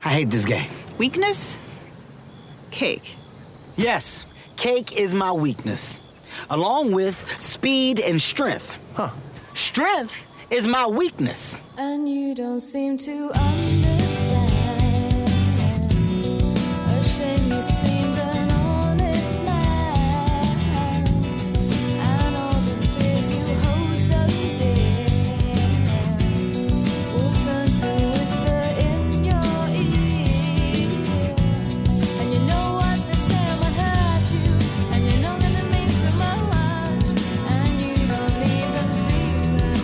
I hate this game. Weakness? Cake. Yes, cake is my weakness, along with speed and strength. Strength is my weakness. And you don't seem to understand. A shame you seemed an honest man. And all the fears you hold so dear will turn to whisper in your ear. And you know what they say might hurt you, and you know that it means so much, and you don't even feel that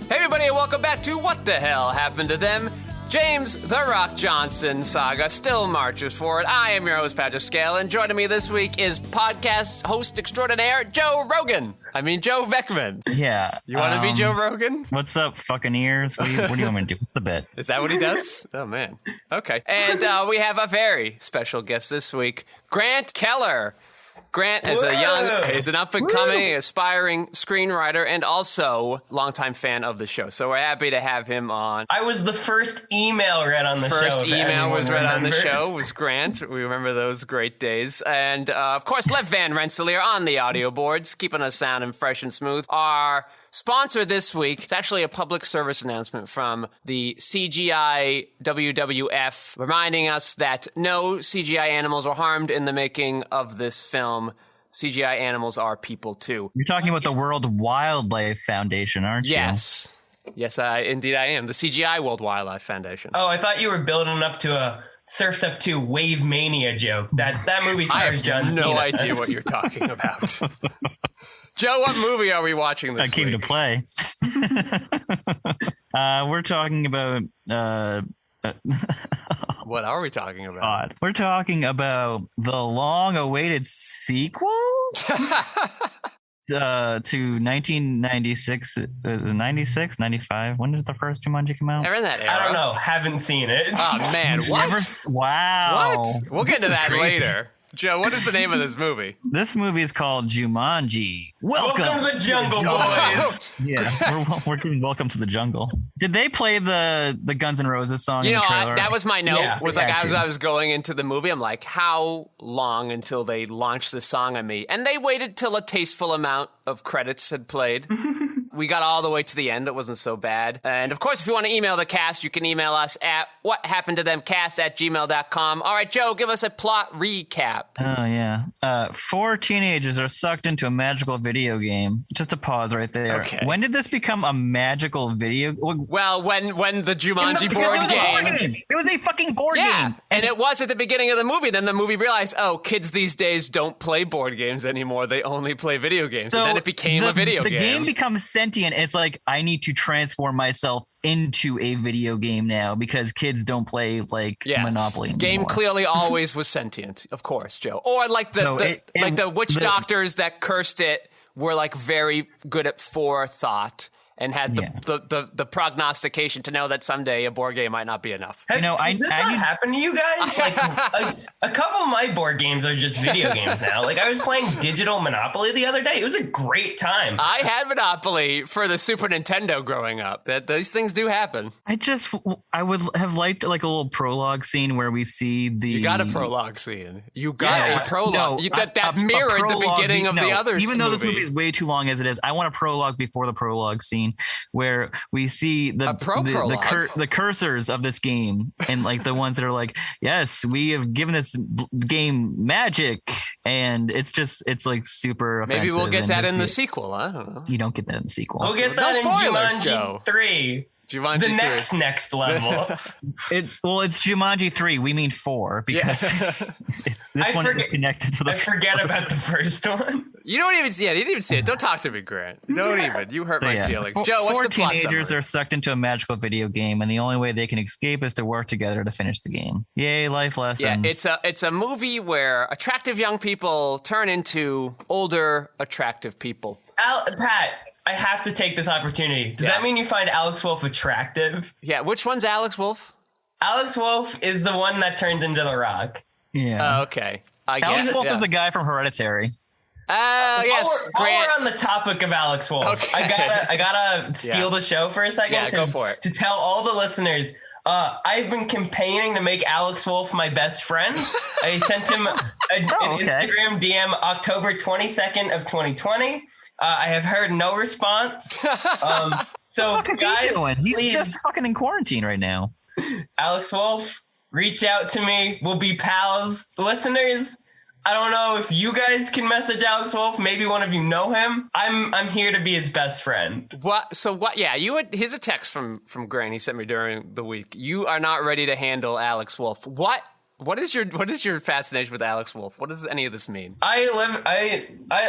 Hey everybody, and welcome back to What the Hell Happened to Them? James The Rock Johnson saga still marches forward. I am your host, Patrick Scale, and joining me this week is podcast host extraordinaire, Joe Rogan. Joe Vekeman. Yeah. You want to be Joe Rogan? What's up, fucking ears? What do you want me to do? What's the bit? Is that what he does? Oh, man. Okay. And we have a very special guest this week, Grant Keller. Grant is he's an up-and-coming, aspiring screenwriter and also longtime fan of the show. So we're happy to have him on. I was the first email read on the show. First email was read on the show was Grant. We remember those great days. And, of course, Lev Van Rensselaer on the audio boards, keeping us sound and fresh and smooth. Our sponsor this week is actually a public service announcement from the CGI WWF, reminding us that no CGI animals were harmed in the making of this film. CGI animals are people, too. You're talking about the World Wildlife Foundation, aren't you? Yes. Yes, indeed I am. The CGI World Wildlife Foundation. Oh, I thought you were building up to a Surf's Up 2 Wave Mania joke. That movie stars John I have no Cena. idea what you're talking about. Joe, what movie are we watching this week? I came to play. We're talking about... What are we talking about? God. We're talking about the long-awaited sequel to 1996, 96, 95. When did the first Jumanji come out? They're in that era. I don't know. Haven't seen it. Oh, man. What? Wow. What? We'll get This to is that crazy. later. Joe, what is the name of this movie? This movie is called Jumanji. Welcome to the jungle, boys. Yeah, we're giving welcome to the jungle. Did they play the Guns N' Roses song in the trailer? That was my note. Yeah, was we like had as to. I was going into the movie, I'm like, how long until they launched the song on me? And they waited till a tasteful amount of credits had played. We got all the way to the end. It wasn't so bad. And of course, if you want to email the cast, you can email us at whathappenedtothemcast@gmail.com. All right, Joe, give us a plot recap. Oh, yeah. 4 teenagers are sucked into a magical video game. Just a pause right there. Okay. When did this become a magical video? Well, when the Jumanji Because board it was a game. board game. It was a fucking board Yeah, game. and it was at the beginning of the movie. Then the movie realized, oh, kids these days don't play board games anymore. They only play video games. So and then it became a video the game. The game becomes sentient. It's like, I need to transform myself into a video game now because kids don't play like Yes. Monopoly anymore. Game clearly always was sentient, of course, Joe. Or like the witch doctors that cursed it were like very good at forethought and had the prognostication to know that someday a board game might not be enough. Does this not happen to you guys? Like, a couple of my board games are just video games now. Like, I was playing Digital Monopoly the other day. It was a great time. I had Monopoly for the Super Nintendo growing up. These things do happen. I would have liked like a little prologue scene where we see the... You got a prologue scene. You got a prologue. That mirrored the beginning of the others. Even though this movie is way too long as it is, I want a prologue before the prologue scene where we see the cursors of this game and like the ones that are like, yes, we have given this game magic, and it's like super offensive. Maybe we'll get that in the sequel. I don't know. You don't get that in the sequel. We'll get that in spoilers, Jumanji Joe. 3. Jumanji The 3. next level. It's Jumanji 3. We mean 4 because this one is connected to the. I forget about the first one. You don't even see it. You didn't even see it. Don't talk to me, Grant. Don't even. You hurt my feelings. Joe, what's the plot 4 teenagers summary? are sucked into a magical video game, and the only way they can escape is to work together to finish the game. Yay, life lessons. Yeah, it's a movie where attractive young people turn into older attractive people. Pat, I have to take this opportunity. Does that mean you find Alex Wolff attractive? Yeah, which one's Alex Wolff? Alex Wolff is the one that turns into The Rock. Yeah. Okay. I guess Alex Wolff is the guy from Hereditary. Yes, while we're on the topic of Alex Wolff, Okay. I gotta steal the show for a second. Yeah, go for it. To tell all the listeners, I've been campaigning to make Alex Wolff my best friend. I sent him an Instagram DM October 22nd of 2020. I have heard no response. So What the fuck is he doing? He's please, just fucking in quarantine right now. Alex Wolff, reach out to me. We'll be pals. Listeners, I don't know if you guys can message Alex Wolff. Maybe one of you know him. I'm here to be his best friend. What? So what? Yeah, here's a text from Grant. He sent me during the week. You are not ready to handle Alex Wolff. What is your fascination with Alex Wolff? What does any of this mean? I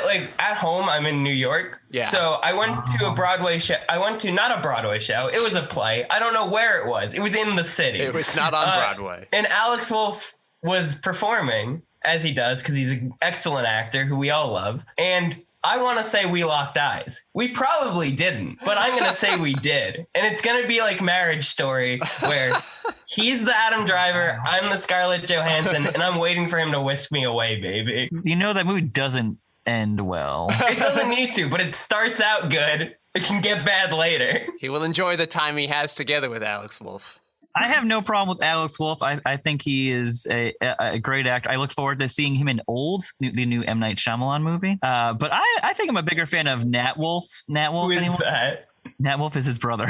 like at home. I'm in New York. Yeah. So I went to a Broadway show. I went to not a Broadway show. It was a play. I don't know where it was. It was in the city. It was not on Broadway. And Alex Wolff was performing, as he does, because he's an excellent actor who we all love. And I want to say we locked eyes. We probably didn't, but I'm going to say we did. And it's going to be like Marriage Story, where he's the Adam Driver, I'm the Scarlett Johansson, and I'm waiting for him to whisk me away, baby. You know that movie doesn't end well. It doesn't need to, but it starts out good. It can get bad later. He will enjoy the time he has together with Alex Wolff. I have no problem with Alex Wolff. I think he is a great actor. I look forward to seeing him in Old, the new M. Night Shyamalan movie. But I think I'm a bigger fan of Nat Wolff. Nat Wolff, Who is anyone? that? Nat Wolff is his brother.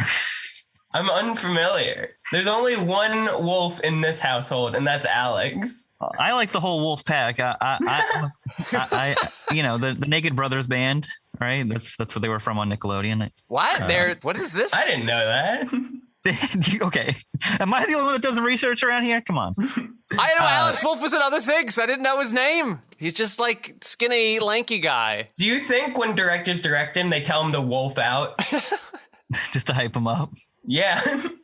I'm unfamiliar. There's only one wolf in this household, and that's Alex. I like the whole Wolf pack. I you know, the Naked Brothers band, right? That's what they were from on Nickelodeon. What? What is this? I didn't know that. Okay, am I the only one that does research around here? Come on. I know Alex Wolff was in other things. I didn't know his name. He's just like skinny, lanky guy. Do you think when directors direct him, they tell him to wolf out? Just to hype him up. Yeah.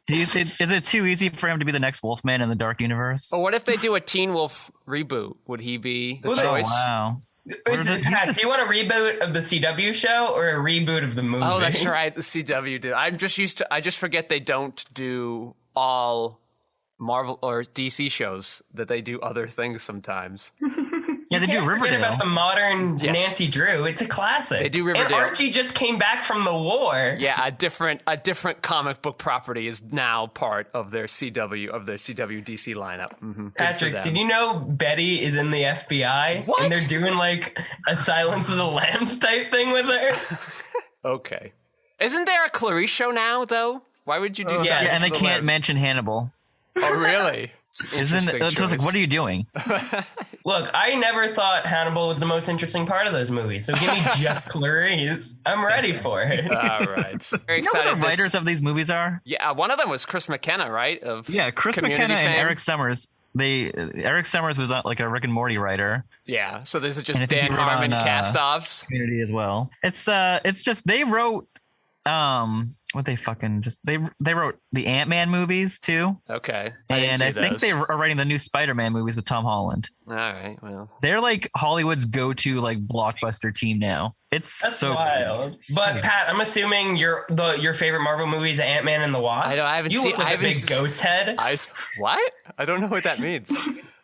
Is it too easy for him to be the next Wolfman in the Dark Universe? Or what if they do a Teen Wolf reboot? Would he be the Well, choice? Wow. Pat, do you want a reboot of the CW show or a reboot of the movie? Oh, that's right. The CW did. I just forget they don't do all Marvel or DC shows, that they do other things sometimes. Yeah, they do Can't forget Riverdale. about the modern Yes. Nancy Drew. It's a classic. They do Riverdale. And Archie just came back from the war. Yeah, a different comic book property is now part of their CW DC lineup. Mm-hmm. Patrick, did you know Betty is in the FBI? What? And they're doing like a Silence of the Lambs type thing with her? Okay. Isn't there a Clarice show now, though? Why would you do yeah, Silence And they of the can't Lambs? mention Hannibal. Oh, really? Isn't Interesting it? Just like, choice. what are you doing? Look, I never thought Hannibal was the most interesting part of those movies. So give me just Clarice. I'm ready for it. All right. Very You know excited. who the writers of these movies are? Yeah, one of them was Chris McKenna, right? Yeah, Chris Community McKenna and fame. Eric Summers. Eric Summers was like a Rick and Morty writer. Yeah, so this is And just I think Dan he wrote Harmon on, cast-offs. Community as well. It's just they wrote what they fucking just they wrote the Ant-Man movies too. Okay. And I think those. they are writing the new Spider-Man movies with Tom Holland. All right, well. They're like Hollywood's go-to like blockbuster team now. It's That's so wild. But Pat, I'm assuming your favorite Marvel movie is Ant-Man and the Wasp. I haven't you seen- look like I a haven't big s- ghost head. What? I don't know what that means.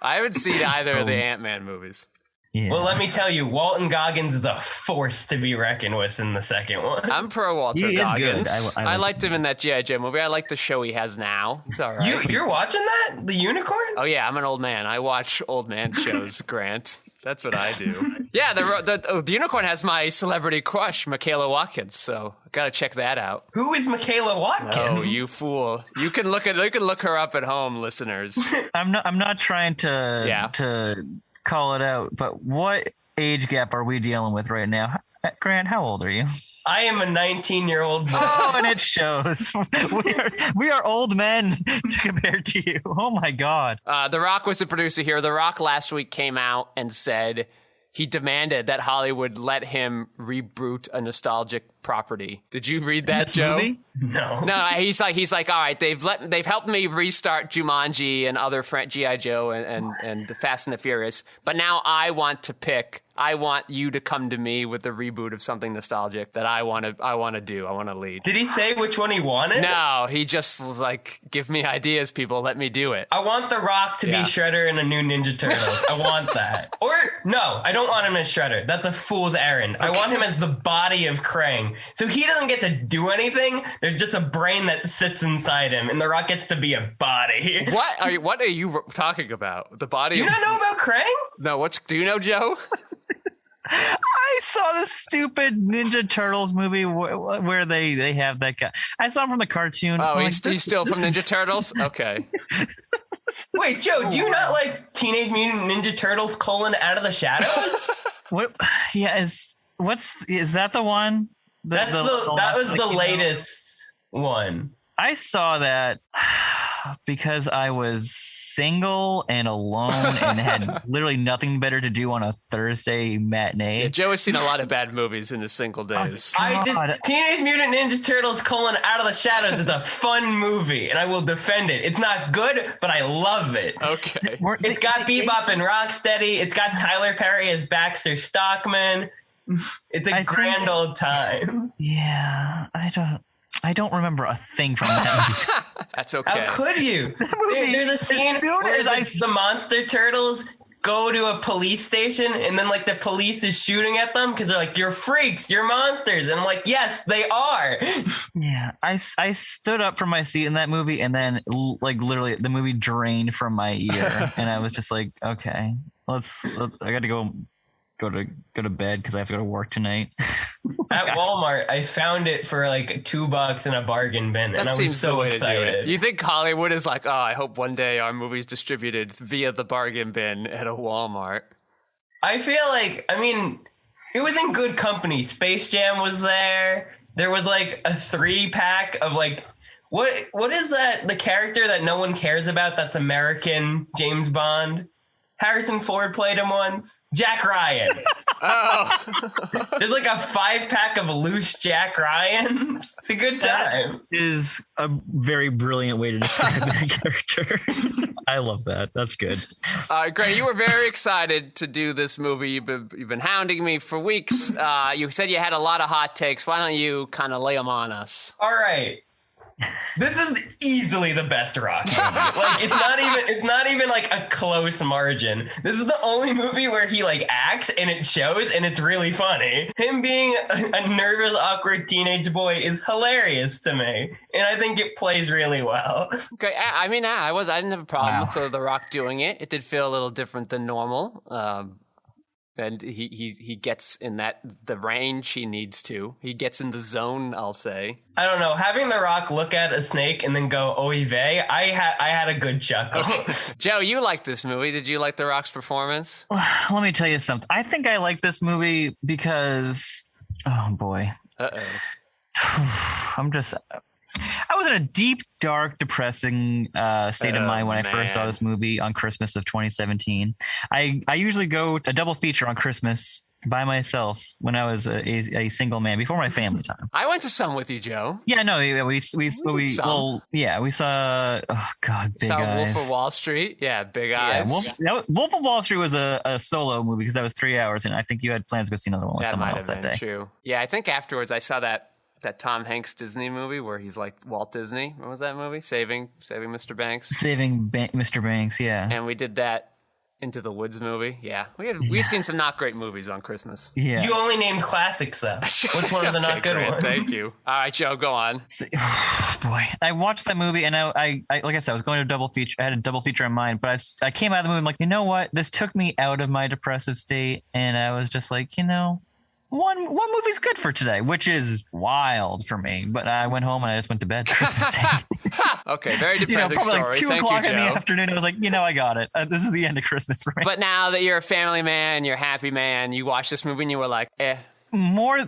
I haven't seen either of the Ant-Man movies. yeah. Well, let me tell you, Walton Goggins is a force to be reckoned with in the second one. I'm pro Walter He is good. Goggins. I I liked him in that G.I. Joe movie. I like the show he has now. It's all right. You're watching that? The Unicorn? Oh, yeah, I'm an old man. I watch old man shows, Grant. That's what I do. Yeah, the Unicorn has my celebrity crush, Michaela Watkins, so I gotta check that out. Who is Michaela Watkins? Oh, you fool. You can look her up at home, listeners. I'm not trying to call it out, but what age gap are we dealing with right now? Grant, how old are you? I am a 19-year-old boy. Oh, and it shows. We are old men compared to you. Oh my God. The Rock was the producer here. The Rock last week came out and said he demanded that Hollywood let him reboot a nostalgic property. Did you read that, This Joe? movie? No. He's like, all right, they've helped me restart Jumanji and other G.I. Joe and the Fast and the Furious, but now I want you to come to me with the reboot of something nostalgic that I want to do. I want to lead. Did he say which one he wanted? No, he just was like, give me ideas, people. Let me do it. I want The Rock to be Shredder in a new Ninja Turtles. I want that. Or, no, I don't want him as Shredder. That's a fool's errand. Okay. I want him as the body of Krang. So he doesn't get to do anything. There's just a brain that sits inside him, and The Rock gets to be a body. What are you talking about? The body? Do you not know about Krang? No, do you know, Joe? I saw the stupid Ninja Turtles movie where they have that guy. I saw him from the cartoon. Oh, he's still from Ninja Turtles? Okay. Wait, Joe, do you not like Teenage Mutant Ninja Turtles: Out of the Shadows? What? Yeah, is that the one? That was the latest one. I saw that because I was single and alone and had literally nothing better to do on a Thursday matinee. Yeah, Joe has seen a lot of bad movies in his single days. Teenage Mutant Ninja Turtles: Out of the Shadows is a fun movie, and I will defend it. It's not good, but I love it. Okay. It's got Bebop and Rocksteady. It's got Tyler Perry as Baxter Stockman. It's a grand old time. Yeah, I don't remember a thing from that movie. That's okay. How could you? There's a scene where the monster turtles go to a police station, and then like the police is shooting at them because they're like, "You're freaks, you're monsters," and I'm like, "Yes, they are." Yeah, I stood up from my seat in that movie, and then like literally the movie drained from my ear, and I was just like, "Okay, I got to go to bed because I have to go to work tonight." At Walmart, I found it for like $2 in a bargain bin, and I was so excited. You think Hollywood is like, oh, I hope one day our movie's distributed via the bargain bin at a Walmart? I feel like, it was in good company. Space Jam was there. There was like a 3-pack of like, what is that? The character that no one cares about that's American James Bond? Harrison Ford played him once. Jack Ryan. Oh. There's like a 5-pack of loose Jack Ryans. It's a good time. That is a very brilliant way to describe that character. I love that. That's good. Grant, you were very excited to do this movie. You've been hounding me for weeks. You said you had a lot of hot takes. Why don't you kind of lay them on us? All right. This is easily the best Rock movie. Like it's not even like a close margin. This is the only movie where he like acts and it shows and it's really funny. Him being a nervous, awkward teenage boy is hilarious to me, and I think it plays really well. Okay, I didn't have a problem with sort of The Rock doing it. It did feel a little different than normal. And he gets in the range he needs to. He gets in the zone, I'll say. I don't know. Having The Rock look at a snake and then go, oy vey, I had a good chuckle. Joe, you like this movie. Did you like The Rock's performance? Let me tell you something. I think I like this movie because, oh boy. I was in a deep, dark, depressing state of mind when I first saw this movie on Christmas of 2017. I usually go to a double feature on Christmas by myself when I was a single man before my family time. I went to some with you, Joe. Yeah, no, we saw. Oh God, Big Eyes. Wolf of Wall Street. Yeah, Big Eyes. Wolf of Wall Street was a solo movie because that was 3 hours, and I think you had plans to go see another one with someone else that day. True. Yeah, I think afterwards I saw that Tom Hanks Disney movie where he's like Walt Disney. What was that movie? Saving Mr. Banks. Mr. Banks, yeah. And we did that Into the Woods movie. Yeah. We've seen some not great movies on Christmas. Yeah. You only named classics though. Which one of the not good ones? Thank you. All right, Joe, go on. Boy. I watched that movie and I like I said, I was going to a double feature. I had a double feature in mind, but I came out of the movie and I'm like, you know what? This took me out of my depressive state, and I was just like, one movie's good for today, which is wild for me. But I went home and I just went to bed Christmas Day. Okay, very depressing probably story. Like 2 o'clock in the afternoon, I was like, I got it. This is the end of Christmas for me. But now that you're a family man, you're a happy man, you watched this movie and you were like, More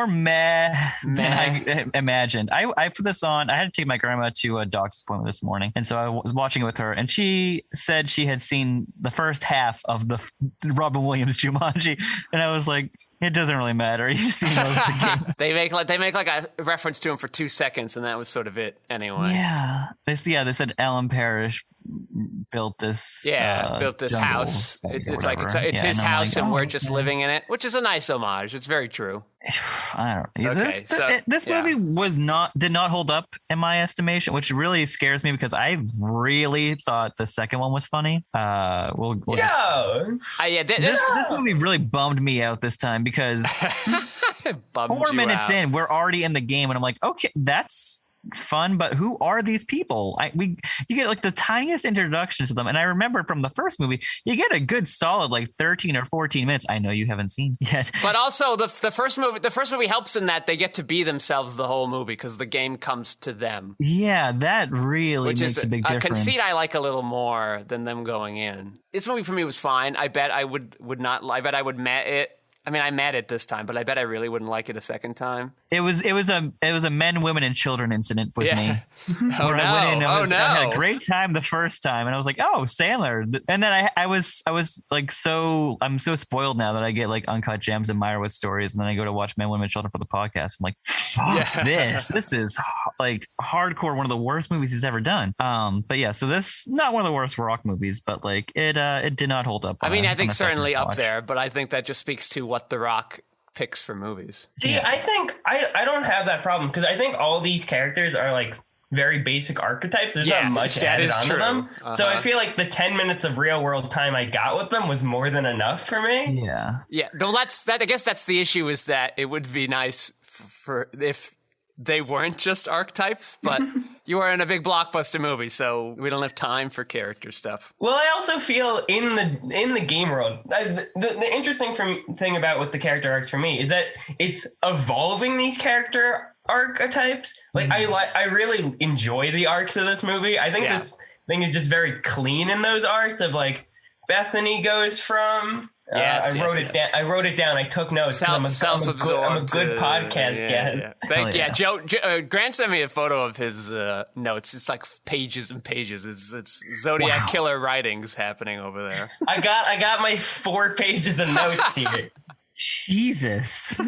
meh than I imagined. I put this on. I had to take my grandma to a doctor's appointment this morning, and so I was watching it with her, and she said she had seen the first half of the Robin Williams Jumanji, and I was like, It doesn't really matter. You see, it's a game. They make like a reference to him for 2 seconds, and that was sort of it anyway. Yeah. They said Ellen Parrish built this. Built this house. It's like it's his house, and we're just living in it, which is a nice homage. It's very true. I don't know. Okay, this movie did not hold up in my estimation, which really scares me because I really thought the second one was funny. This movie really bummed me out this time because 4 minutes in, we're already in the game, and I'm like, okay, that's fun, but who are these people? You get like the tiniest introduction to them, and I remember from the first movie you get a good solid like 13 or 14 minutes. I know you haven't seen yet, but also the first movie helps in that they get to be themselves the whole movie because the game comes to them. Yeah, that really makes a big difference. A conceit I like a little more than them going in. This movie for me was fine. I bet I would met it. I mean, I met it this time, but I bet I really wouldn't like it a second time. It was a men, women, and children incident with me. I had a great time the first time, and I was like, oh, Sandler. And then I was like, I'm so spoiled now that I get like Uncut Gems and Meyerowitz stories, and then I go to watch Men, Women, and Children for the podcast. I'm like, fuck this. This is like hardcore, one of the worst movies he's ever done. But yeah, so this not one of the worst Rock movies, but like it did not hold up. I mean, I think certainly up there, but I think that just speaks to what The Rock picks for movies. See, I think I don't have that problem because I think all these characters are like very basic archipes. There's not much added onto them. So I feel like the 10 minutes of real world time I got with them was more than enough for me. Yeah. Well, I guess that's the issue, is that it would be nice for if they weren't just archetypes, but you are in a big blockbuster movie, so we don't have time for character stuff. Well, I also feel in the game world, the interesting thing about with the character arcs for me is that it's evolving these character archetypes. Like I really enjoy the arcs of this movie. I think this thing is just very clean in those arcs of like Bethany goes from. I wrote it down. I took notes. I'm a good podcast guest. Joe, Grant sent me a photo of his notes. It's like pages and pages. It's Zodiac Killer writings happening over there. I got my 4 pages of notes here. Jesus.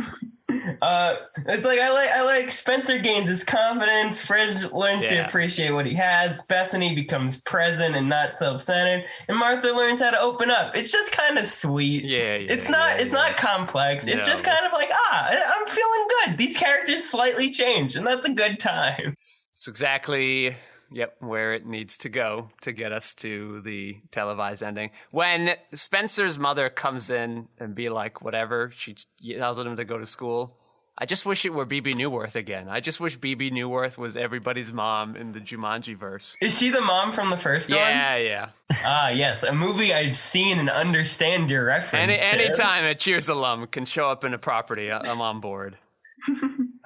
It's like I like Spencer gains his confidence. Fred learns to appreciate what he has. Bethany becomes present and not self-centered, and Martha learns how to open up. It's just kind of sweet. It's not complex. It's just kind of like I'm feeling good. These characters slightly changed, and that's a good time. It's exactly where it needs to go to get us to the televised ending. When Spencer's mother comes in and be like, whatever, she tells him to go to school. I just wish it were BB Newirth again. I just wish BB Newirth was everybody's mom in the Jumanji verse. Is she the mom from the first one? Yeah. Yes, a movie I've seen and understand your reference to. Anytime a Cheers alum can show up in a property, I'm on board.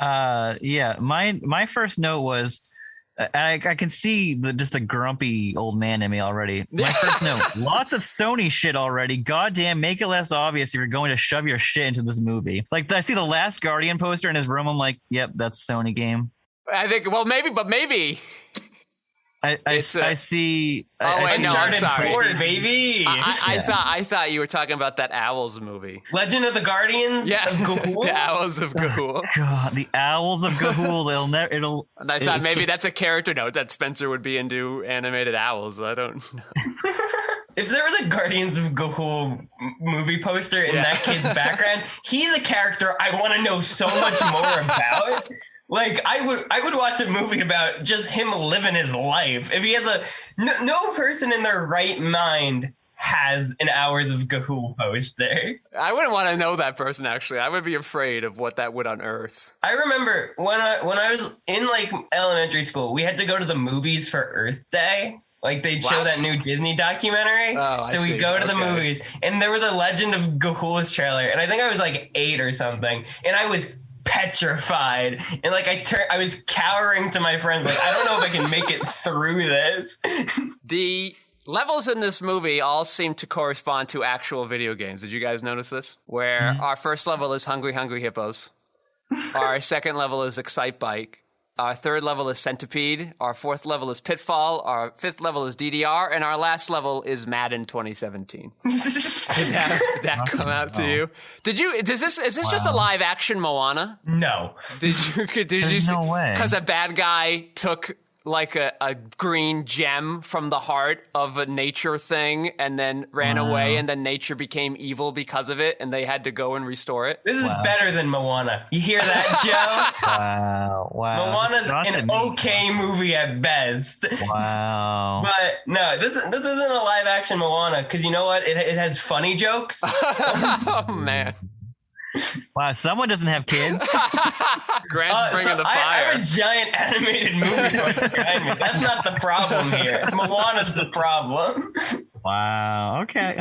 My first note was, I can see just a grumpy old man in me already. My first note, lots of Sony shit already. Goddamn, make it less obvious if you're going to shove your shit into this movie. Like, I see the Last Guardian poster in his room. I'm like, yep, that's a Sony game. I think, well, maybe. I see. I'm sorry. 4, baby. I thought you were talking about that Owls movie. Legend of the Guardians of Ga'Hoole? The Owls of Ga'Hoole. God, the Owls of Ga'Hoole. And I thought maybe that's a character note that Spencer would be into animated owls. I don't know. If there was a Guardians of Ga'Hoole movie poster in that kid's background, he's a character I want to know so much more about. Like, I would watch a movie about just him living his life. If he has no person in their right mind has an Hours of Ga'Hoole poster. I wouldn't want to know that person, actually. I would be afraid of what that would unearth. I remember when I was in like elementary school, we had to go to the movies for Earth Day. Like, they'd show that new Disney documentary. So we'd go to the movies, and there was a Legend of Ga'Hoole's trailer, and I think I was like 8 or something, and I was petrified, and like I was cowering to my friends, like, I don't know if I can make it through this. The levels in this movie all seem to correspond to actual video games. Did you guys notice this? Where our first level is Hungry Hungry Hippos, our second level is Excite Bike, Our third level is Centipede. Our fourth level is Pitfall. Our fifth level is DDR. And our last level is Madden 2017. Did that come out to you? Is this just a live action Moana? No. There's no way. Because a bad guy took like a green gem from the heart of a nature thing and then ran away, and then nature became evil because of it, and they had to go and restore it. This is better than Moana. You hear that, Joe? Wow. Moana's an okay movie at best. Wow. But no, this isn't a live action Moana, because you know what? It has funny jokes. Oh, man. Wow, someone doesn't have kids. Grant's bringing the fire. I have a giant animated movie behind me. That's not the problem here. Moana's the problem. Wow. Okay.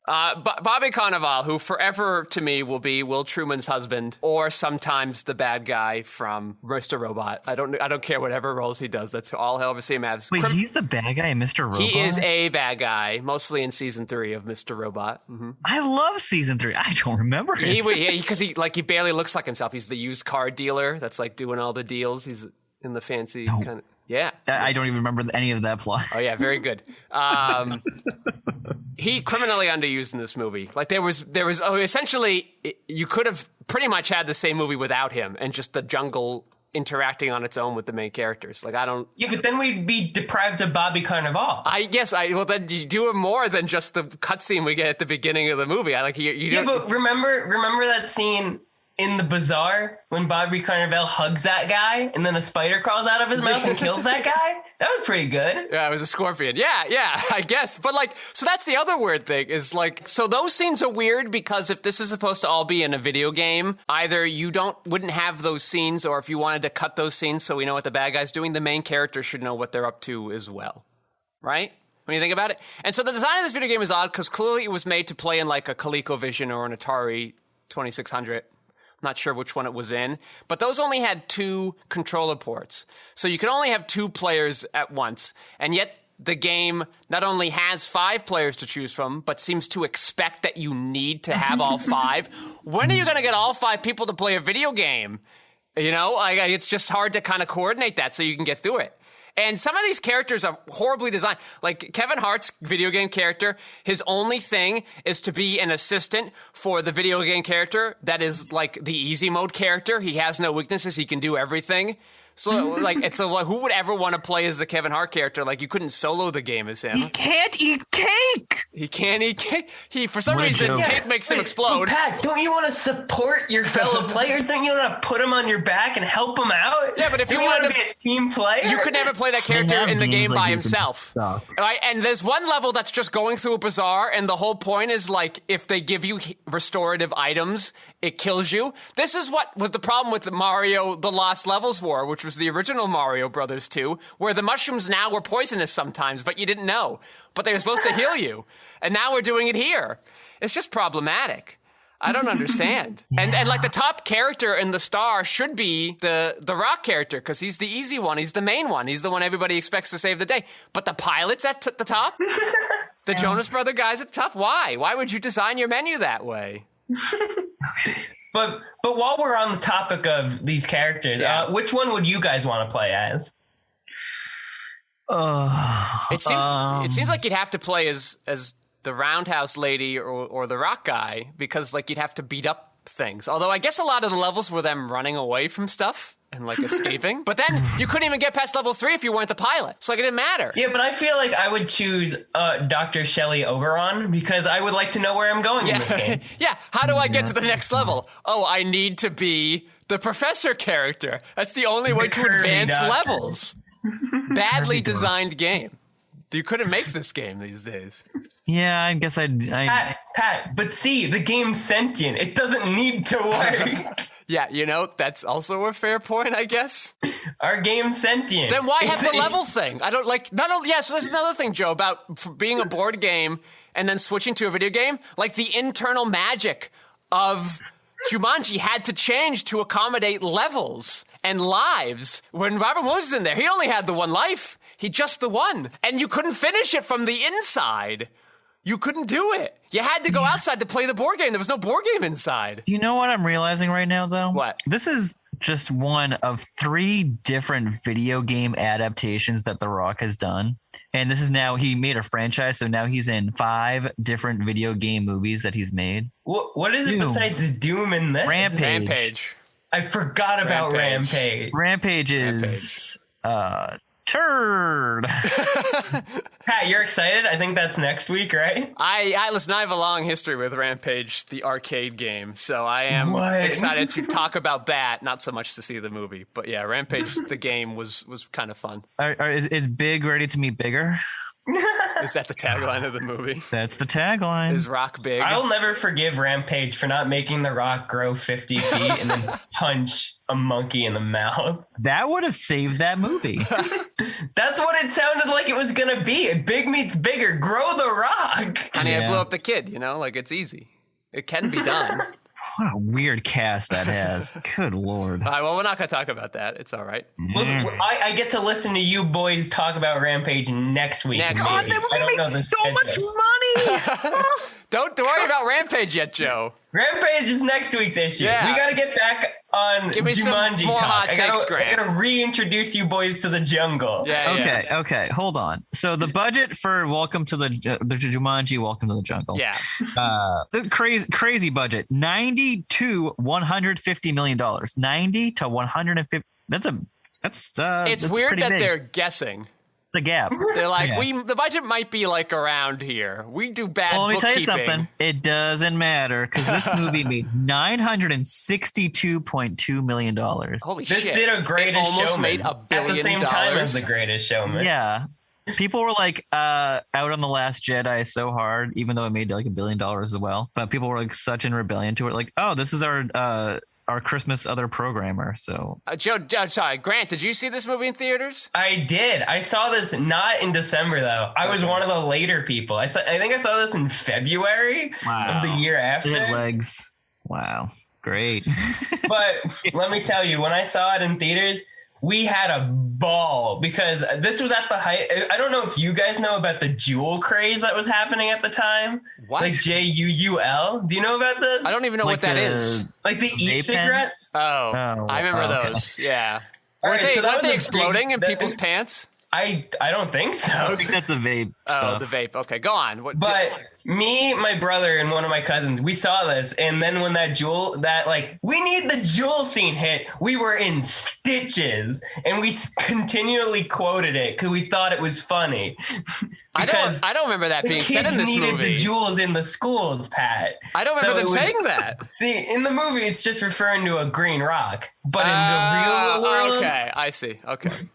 Bobby Cannavale, who forever to me will be Will Truman's husband, or sometimes the bad guy from Mr. Robot. I don't care whatever roles he does. That's all he'll ever see him as. Wait, he's the bad guy in Mr. Robot? He is a bad guy, mostly in season 3 of Mr. Robot. Mm-hmm. I love season 3. I don't remember it. Because he barely looks like himself. He's the used car dealer that's like doing all the deals. He's in the fancy kind of. Yeah. I don't even remember any of that plot. Oh, yeah. Very good. He criminally underused in this movie. Like there was essentially you could have pretty much had the same movie without him and just the jungle interacting on its own with the main characters. Like I don't. Yeah, but then we'd be deprived of Bobby Cannavale. Well, then you do it more than just the cutscene we get at the beginning of the movie. But remember that scene in the bazaar when Bobby Cannavale hugs that guy and then a spider crawls out of his mouth and kills that guy? That was pretty good. Yeah, it was a scorpion. Yeah, I guess. But so that's the other weird thing is so those scenes are weird because if this is supposed to all be in a video game, either you wouldn't have those scenes, or if you wanted to cut those scenes so we know what the bad guy's doing, the main character should know what they're up to as well. Right? When you think about it. And so the design of this video game is odd because clearly it was made to play in like a ColecoVision or an Atari 2600. Not sure which one it was in, but those only had 2 controller ports. So you could only have 2 players at once. And yet the game not only has 5 players to choose from, but seems to expect that you need to have all 5. When are you going to get all 5 people to play a video game? You know, it's just hard to kind of coordinate that so you can get through it. And some of these characters are horribly designed. Like Kevin Hart's video game character, his only thing is to be an assistant for the video game character that is like the easy mode character. He has no weaknesses. He can do everything. So, who would ever want to play as the Kevin Hart character? Like, you couldn't solo the game as him. He can't eat cake! He can't eat cake. For some reason, cake makes him explode. Pat, don't you want to support your fellow players? Don't you want to put them on your back and help them out? Yeah, but if you wanted to be a team player, you could never play that character in the game by himself. Right? And there's one level that's just going through a bazaar, and the whole point is, like, if they give you restorative items, it kills you. This is what was the problem with the Mario The Lost Levels War, which was the original Mario Brothers 2, where the mushrooms now were poisonous sometimes, but you didn't know. But they were supposed to heal you. And now we're doing it here. It's just problematic. I don't understand. And like the top character in the star should be the Rock character, because he's the easy one. He's the main one. He's the one everybody expects to save the day. But the pilot's at the top? The Jonas Brother guy's at the top? Why? Why would you design your menu that way? But while we're on the topic of these characters, which one would you guys want to play as? It seems like you'd have to play as the Roundhouse Lady or the Rock guy, because like you'd have to beat up things. Although I guess a lot of the levels were them running away from stuff and like escaping. But then you couldn't even get past level 3 if you weren't the pilot. So like it didn't matter. Yeah, but I feel like I would choose Dr. Shelley Oberon, because I would like to know where I'm going in this game. Yeah, how do I get to the next level? Oh, I need to be the professor character. That's the only way to advance levels. Badly designed game. You couldn't make this game these days. Yeah, I guess I'd... Pat, but see, the game's sentient. It doesn't need to work. Yeah, you know, that's also a fair point, I guess. Our game's sentient. Then why have the level thing? I don't like... so this is another thing, Joe, about being a board game and then switching to a video game. Like, the internal magic of Jumanji had to change to accommodate levels and lives. When Robert Williams was in there, he only had the one life. He just the one. And you couldn't finish it from the inside. You couldn't do it. You had to go outside to play the board game. There was no board game inside. You know what I'm realizing right now, though? What? This is just one of 3 different video game adaptations that The Rock has done. And this is now, he made a franchise, so now he's in 5 different video game movies that he's made. What is it besides Doom and this? Rampage. I forgot about Rampage. Rampage is turd. Pat, you're excited? I think that's next week, right? I listen, I have a long history with Rampage, the arcade game, so I am excited to talk about that, not so much to see the movie. But yeah, Rampage, the game, was kind of fun. Is Big ready to meet bigger? Is that the tagline of the movie? That's the tagline. Is Rock big? I'll never forgive Rampage for not making The Rock grow 50 feet and then punch a monkey in the mouth. That would have saved that movie. That's what it sounded like it was going to be. Big meets bigger. Grow The Rock. Honey, I blew up the kid, like it's easy. It can be done. What a weird cast that has. Good Lord. All right, well, we're not going to talk about that. It's all right. Well, I get to listen to you boys talk about Rampage next week. God, that movie made so much money. Don't worry about Rampage yet, Joe. Rampage is next week's issue. Yeah. We got to get back on Give me Jumanji some more talk. hot takes, Grant. I got to reintroduce you boys to the jungle. Yeah. Okay, hold on. So the budget for Welcome to the Jumanji, Welcome to the Jungle. Yeah. Crazy budget. $90 to $150 million. 90 to 150. It's weird that they're guessing. The gap. They're like, the budget might be like around here. We do bad bookkeeping. Well, let me tell you something. It doesn't matter because this movie made $962.2 million. Holy shit. This did a Greatest Showman. Almost made $1 billion. At the same time as The Greatest Showman. Yeah. People were like out on The Last Jedi so hard, even though it made like $1 billion as well. But people were like such in rebellion to it. Like, oh, this is our Christmas other programmer. So Joe, sorry, Grant, did you see this movie in theaters? I did. I saw this not in December though. I was one of the later people. I think I saw this in February of the year after. Good legs. Wow, great. But let me tell you, when I saw it in theaters, we had a ball because this was at the height. I don't know if you guys know about the Juul craze that was happening at the time. What? Like JUUL. Do you know about this? I don't even know what that is. Like the e-cigarettes? Oh, I remember those. Yeah. Weren't they exploding in people's pants? I don't think so. I think that's the vape stuff. Oh, the vape. Okay, go on. But me, my brother, and one of my cousins, we saw this, and then when we need the Juul scene hit, we were in stitches, and we continually quoted it because we thought it was funny. I don't remember that being said in this movie. Kids needed the Juuls in the schools, Pat. I don't remember them saying that. See, in the movie, it's just referring to a green rock, but in the real world, okay, I see. Okay.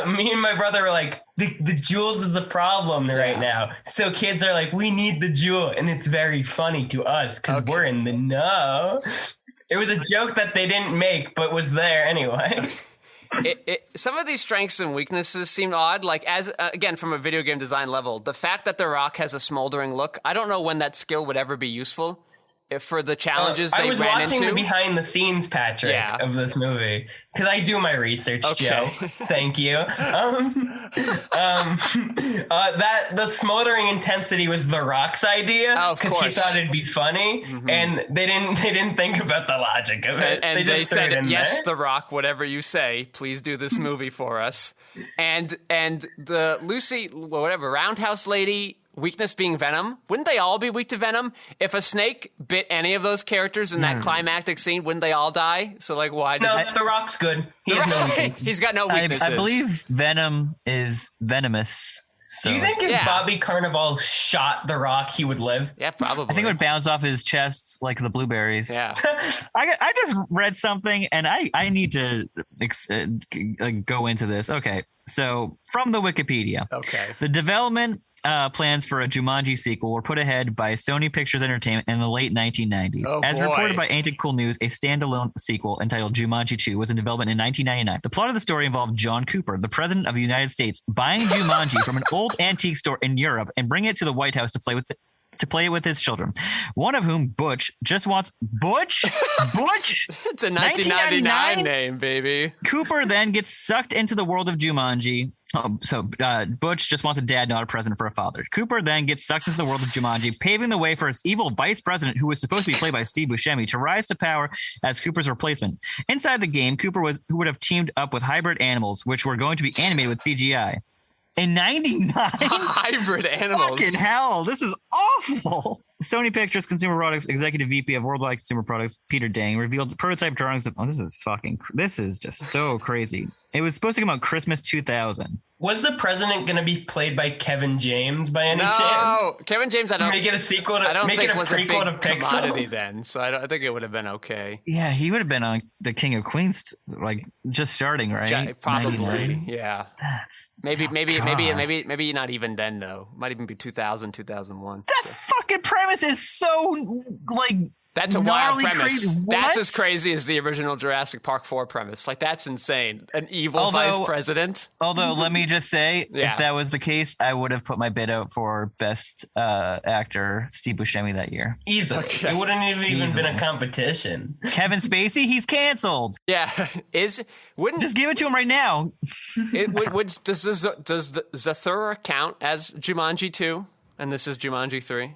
Me and my brother were like, the Juuls is a problem right now. So kids are like, we need the Juul. And it's very funny to us because we're in the know. It was a joke that they didn't make, but was there anyway. Some of these strengths and weaknesses seem odd. Like, again, from a video game design level, the fact that The Rock has a smoldering look, I don't know when that skill would ever be useful. For the challenges they ran into. I was watching the behind the scenes, Patrick, of this movie because I do my research, Joe. Thank you. That the smoldering intensity was The Rock's idea because he thought it'd be funny, and they didn't think about the logic of it. And they said, "Yes, The Rock, whatever you say, please do this movie for us." And the Lucy, whatever, Roundhouse lady. Weakness being venom. Wouldn't they all be weak to venom? If a snake bit any of those characters in that climactic scene, wouldn't they all die? So, like, why does The Rock's good. He's got no weaknesses. I believe venom is venomous. So. Do you think if Bobby Carnival shot The Rock, he would live? Yeah, probably. I think it would bounce off his chest like the blueberries. Yeah. I just read something, and I need to go into this. Okay, so from the Wikipedia. Okay. The development plans for a Jumanji sequel were put ahead by Sony Pictures Entertainment in the late 1990s. As reported by Ain't It Cool News, a standalone sequel entitled Jumanji 2 was in development in 1999. The plot of the story involved John Cooper, the president of the United States, buying Jumanji from an old antique store in Europe and bringing it to the White House to play with it. to play with his children, one of whom, Butch, just wants... Butch? It's a 1999 name, baby. Cooper then gets sucked into the world of Jumanji. Butch just wants a dad, not a president, for a father. Cooper then gets sucked into the world of Jumanji, paving the way for his evil vice president, who was supposed to be played by Steve Buscemi, to rise to power as Cooper's replacement. Inside the game, Cooper who would have teamed up with hybrid animals, which were going to be animated with CGI. In 99? Hybrid animals. Fucking hell, this is awful. Sony Pictures Consumer Products Executive VP of Worldwide Consumer Products, Peter Dang, revealed prototype drawings of... this is just so crazy. It was supposed to come out Christmas 2000. Was the president going to be played by Kevin James by any chance? No, Kevin James. I don't make it a sequel. I don't think it it was a big Pixels. commodity then, so I think it would have been okay. Yeah, he would have been on the King of Queens, like just starting, right? Probably, 99? yeah. That's maybe not even then though. Might even be 2000, 2001. That fucking premise is so like. That's a wild premise. Crazy. That's as crazy as the original Jurassic Park 4 premise. Like, that's insane. An evil vice president. Although, let me just say, Yeah. if that was the case, I would have put my bid out for Best Actor Steve Buscemi that year. Easily. Okay. It wouldn't have even been a competition. Kevin Spacey, he's canceled. Yeah. Just give it to him right now. Does Zathura count as Jumanji 2? And this is Jumanji 3?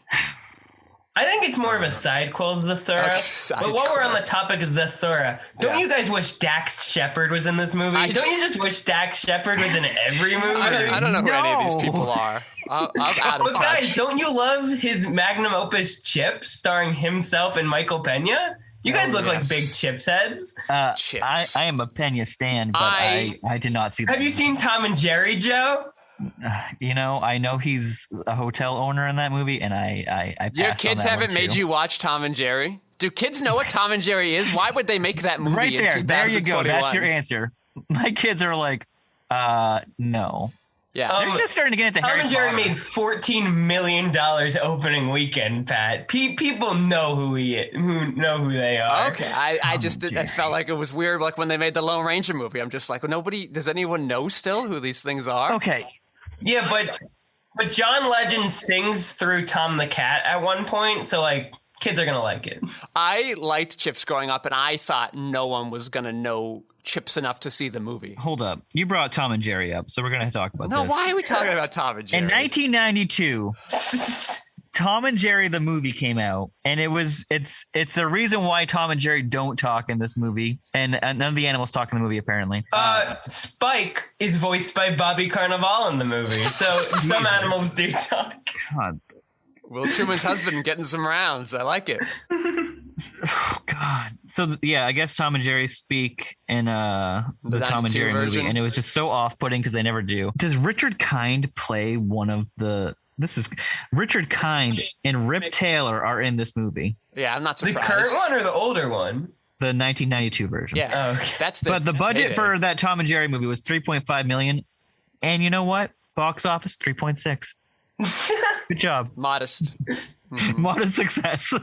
I think it's more of a side quote of Zathura. But while we're on the topic of Zathura, don't you guys wish Dax Shepard was in this movie? Don't you just wish Dax Shepard was in every movie? I don't know who any of these people are. I'm out of But guys, don't you love his magnum opus Chips, starring himself and Michael Pena? You guys look like big Chips heads. Chips. I am a Pena stan, but I did not see that. Have you seen Tom and Jerry, Joe? I know he's a hotel owner in that movie, and I passed Your kids on that haven't made you watch Tom and Jerry? Do kids know what Tom and Jerry is? Why would they make that movie right there? In 2021? There you go. That's your answer. My kids are like, no. Yeah, they're just starting to get into Tom Harry and Jerry Potter. made $14 million opening weekend, Pat. People know who who they are. Okay, I felt like it was weird, like when they made the Lone Ranger movie. I'm just like, does anyone know still who these things are? Okay. Yeah, but John Legend sings through Tom the Cat at one point, so like kids are gonna like it. I liked Chips growing up, and I thought no one was gonna know Chips enough to see the movie. Hold up, you brought Tom and Jerry up, so we're gonna talk about this. No, why are we talking about Tom and Jerry? In 1992. Tom and Jerry the movie came out, and it's a reason why Tom and Jerry don't talk in this movie, and none of the animals talk in the movie apparently. Spike is voiced by Bobby Carnival in the movie, so some animals do talk. God. Will Truman's husband getting some rounds. I like it. Oh God. So yeah, I guess Tom and Jerry speak in the Tom and Jerry version. movie, and it was just so off-putting because they never do. Does Richard Kind play one of the? This is Richard Kind and Rip Taylor are in this movie. Yeah, I'm not The surprised. current one or the older one? The 1992 version. Yeah, okay. that's But the budget for that Tom and Jerry movie was $3.5 million, and you know what? Box office 3.6. Good job. Modest. Modest success.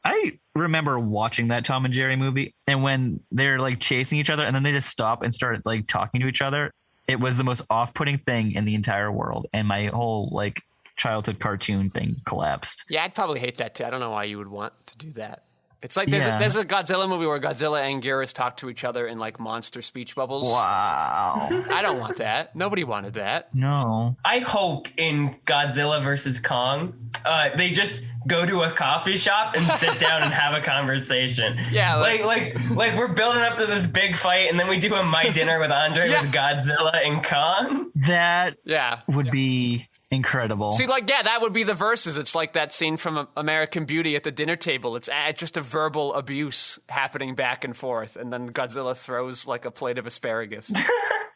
I remember watching that Tom and Jerry movie, and when they're like chasing each other, and then they just stop and start like talking to each other. It was the most off-putting thing in the entire world, and my whole like childhood cartoon thing collapsed. Yeah, I'd probably hate that too. I don't know why you would want to do that. It's like there's a Godzilla movie where Godzilla and Geras talk to each other in like monster speech bubbles. Wow. I don't want that. Nobody wanted that. No. I hope in Godzilla versus Kong, they just go to a coffee shop and sit down and have a conversation. Yeah, like we're building up to this big fight, and then we do a My Dinner with Andre with Godzilla and Kong. That would be incredible. See, like, yeah, that would be the verses. It's like that scene from American Beauty at the dinner table. It's just a verbal abuse happening back and forth, and then Godzilla throws like a plate of asparagus.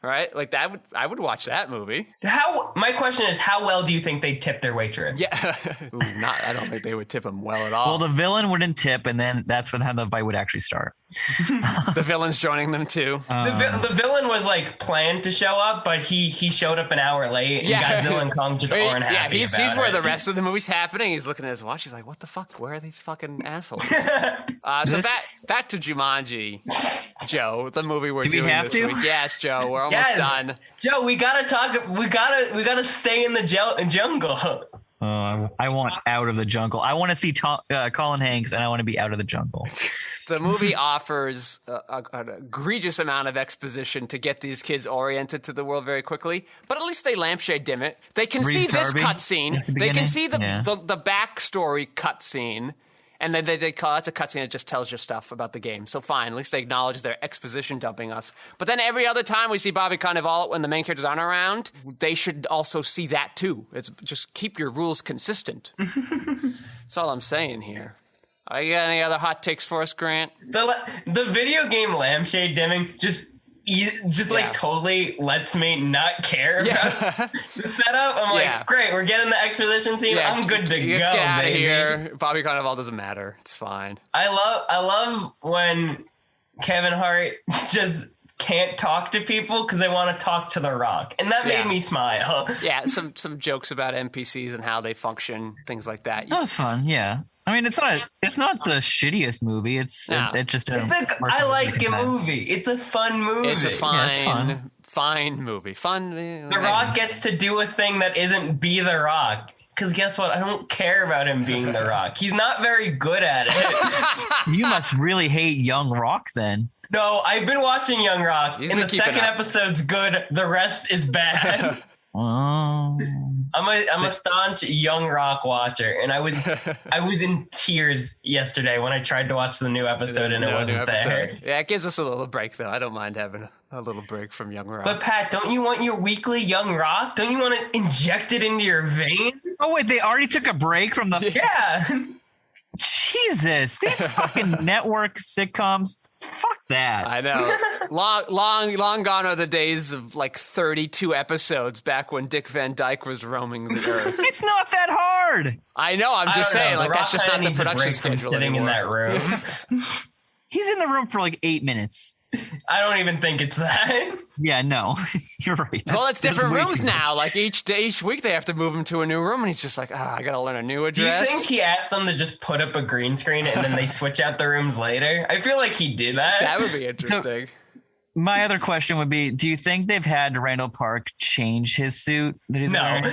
Right? Like that I would watch that movie. My question is, how well do you think they tip their waitress? Yeah. I don't think they would tip him well at all. Well, the villain wouldn't tip, and then that's how the fight would actually start. The villain's joining them too. The villain was like planned to show up, but he showed up an hour late, and Godzilla and Kong just aren't happy. He's where the rest of the movie's happening. He's looking at his watch. He's like, what the fuck? Where are these fucking assholes? So back to Jumanji, Joe, the movie we're doing this week. Yes, Joe, we're almost done. Joe, we gotta talk. We gotta stay in the jungle. I want out of the jungle. I want to see Colin Hanks, and I want to be out of the jungle. The movie offers an egregious amount of exposition to get these kids oriented to the world very quickly, but at least they lampshade dim it. They can see this cutscene. They can see the backstory cutscene. And then they call it a cutscene that just tells you stuff about the game. So fine, at least they acknowledge their exposition dumping us. But then every other time we see Bobby Cannavale when the main characters aren't around, they should also see that too. It's just keep your rules consistent. That's all I'm saying here. You got any other hot takes for us, Grant? The video game lampshade dimming just totally lets me not care about the setup. I'm like, great, we're getting the exposition scene. I'm good to go. Get out of here. Bobby Cannavale doesn't matter. It's fine. I love when Kevin Hart just can't talk to people because they want to talk to The Rock, and that made me smile. Yeah, some jokes about NPCs and how they function, things like that. That was fun. Yeah. I mean, it's not the shittiest movie. It just I like a movie. It's a fun movie. It's a fine movie. Fun. The Rock gets to do a thing that isn't be The Rock. Because guess what? I don't care about him being The Rock. He's not very good at it. You must really hate Young Rock then. No, I've been watching Young Rock. And the second episode's good. The rest is bad. I'm a staunch Young Rock watcher, and I was in tears yesterday when I tried to watch the new episode and it wasn't there. Yeah, it gives us a little break though. I don't mind having a little break from Young Rock. But Pat, don't you want your weekly Young Rock? Don't you want to inject it into your vein? Oh wait, they already took a break from the Jesus, these fucking network sitcoms. Fuck that. I know. Long gone are the days of like 32 episodes back when Dick Van Dyke was roaming the earth. It's not that hard. I know. I'm just saying, like that's just not the production schedule sitting anymore. In that room. He's in the room for like 8 minutes. I don't even think it's that. Yeah, no, you're right. Well, it's different rooms now. Like each week they have to move him to a new room, and he's just like, I gotta learn a new address. Do you think he asked them to just put up a green screen and then they switch out the rooms later? I feel like he did that. That would be interesting. My other question would be, do you think they've had Randall Park change his suit that he's wearing?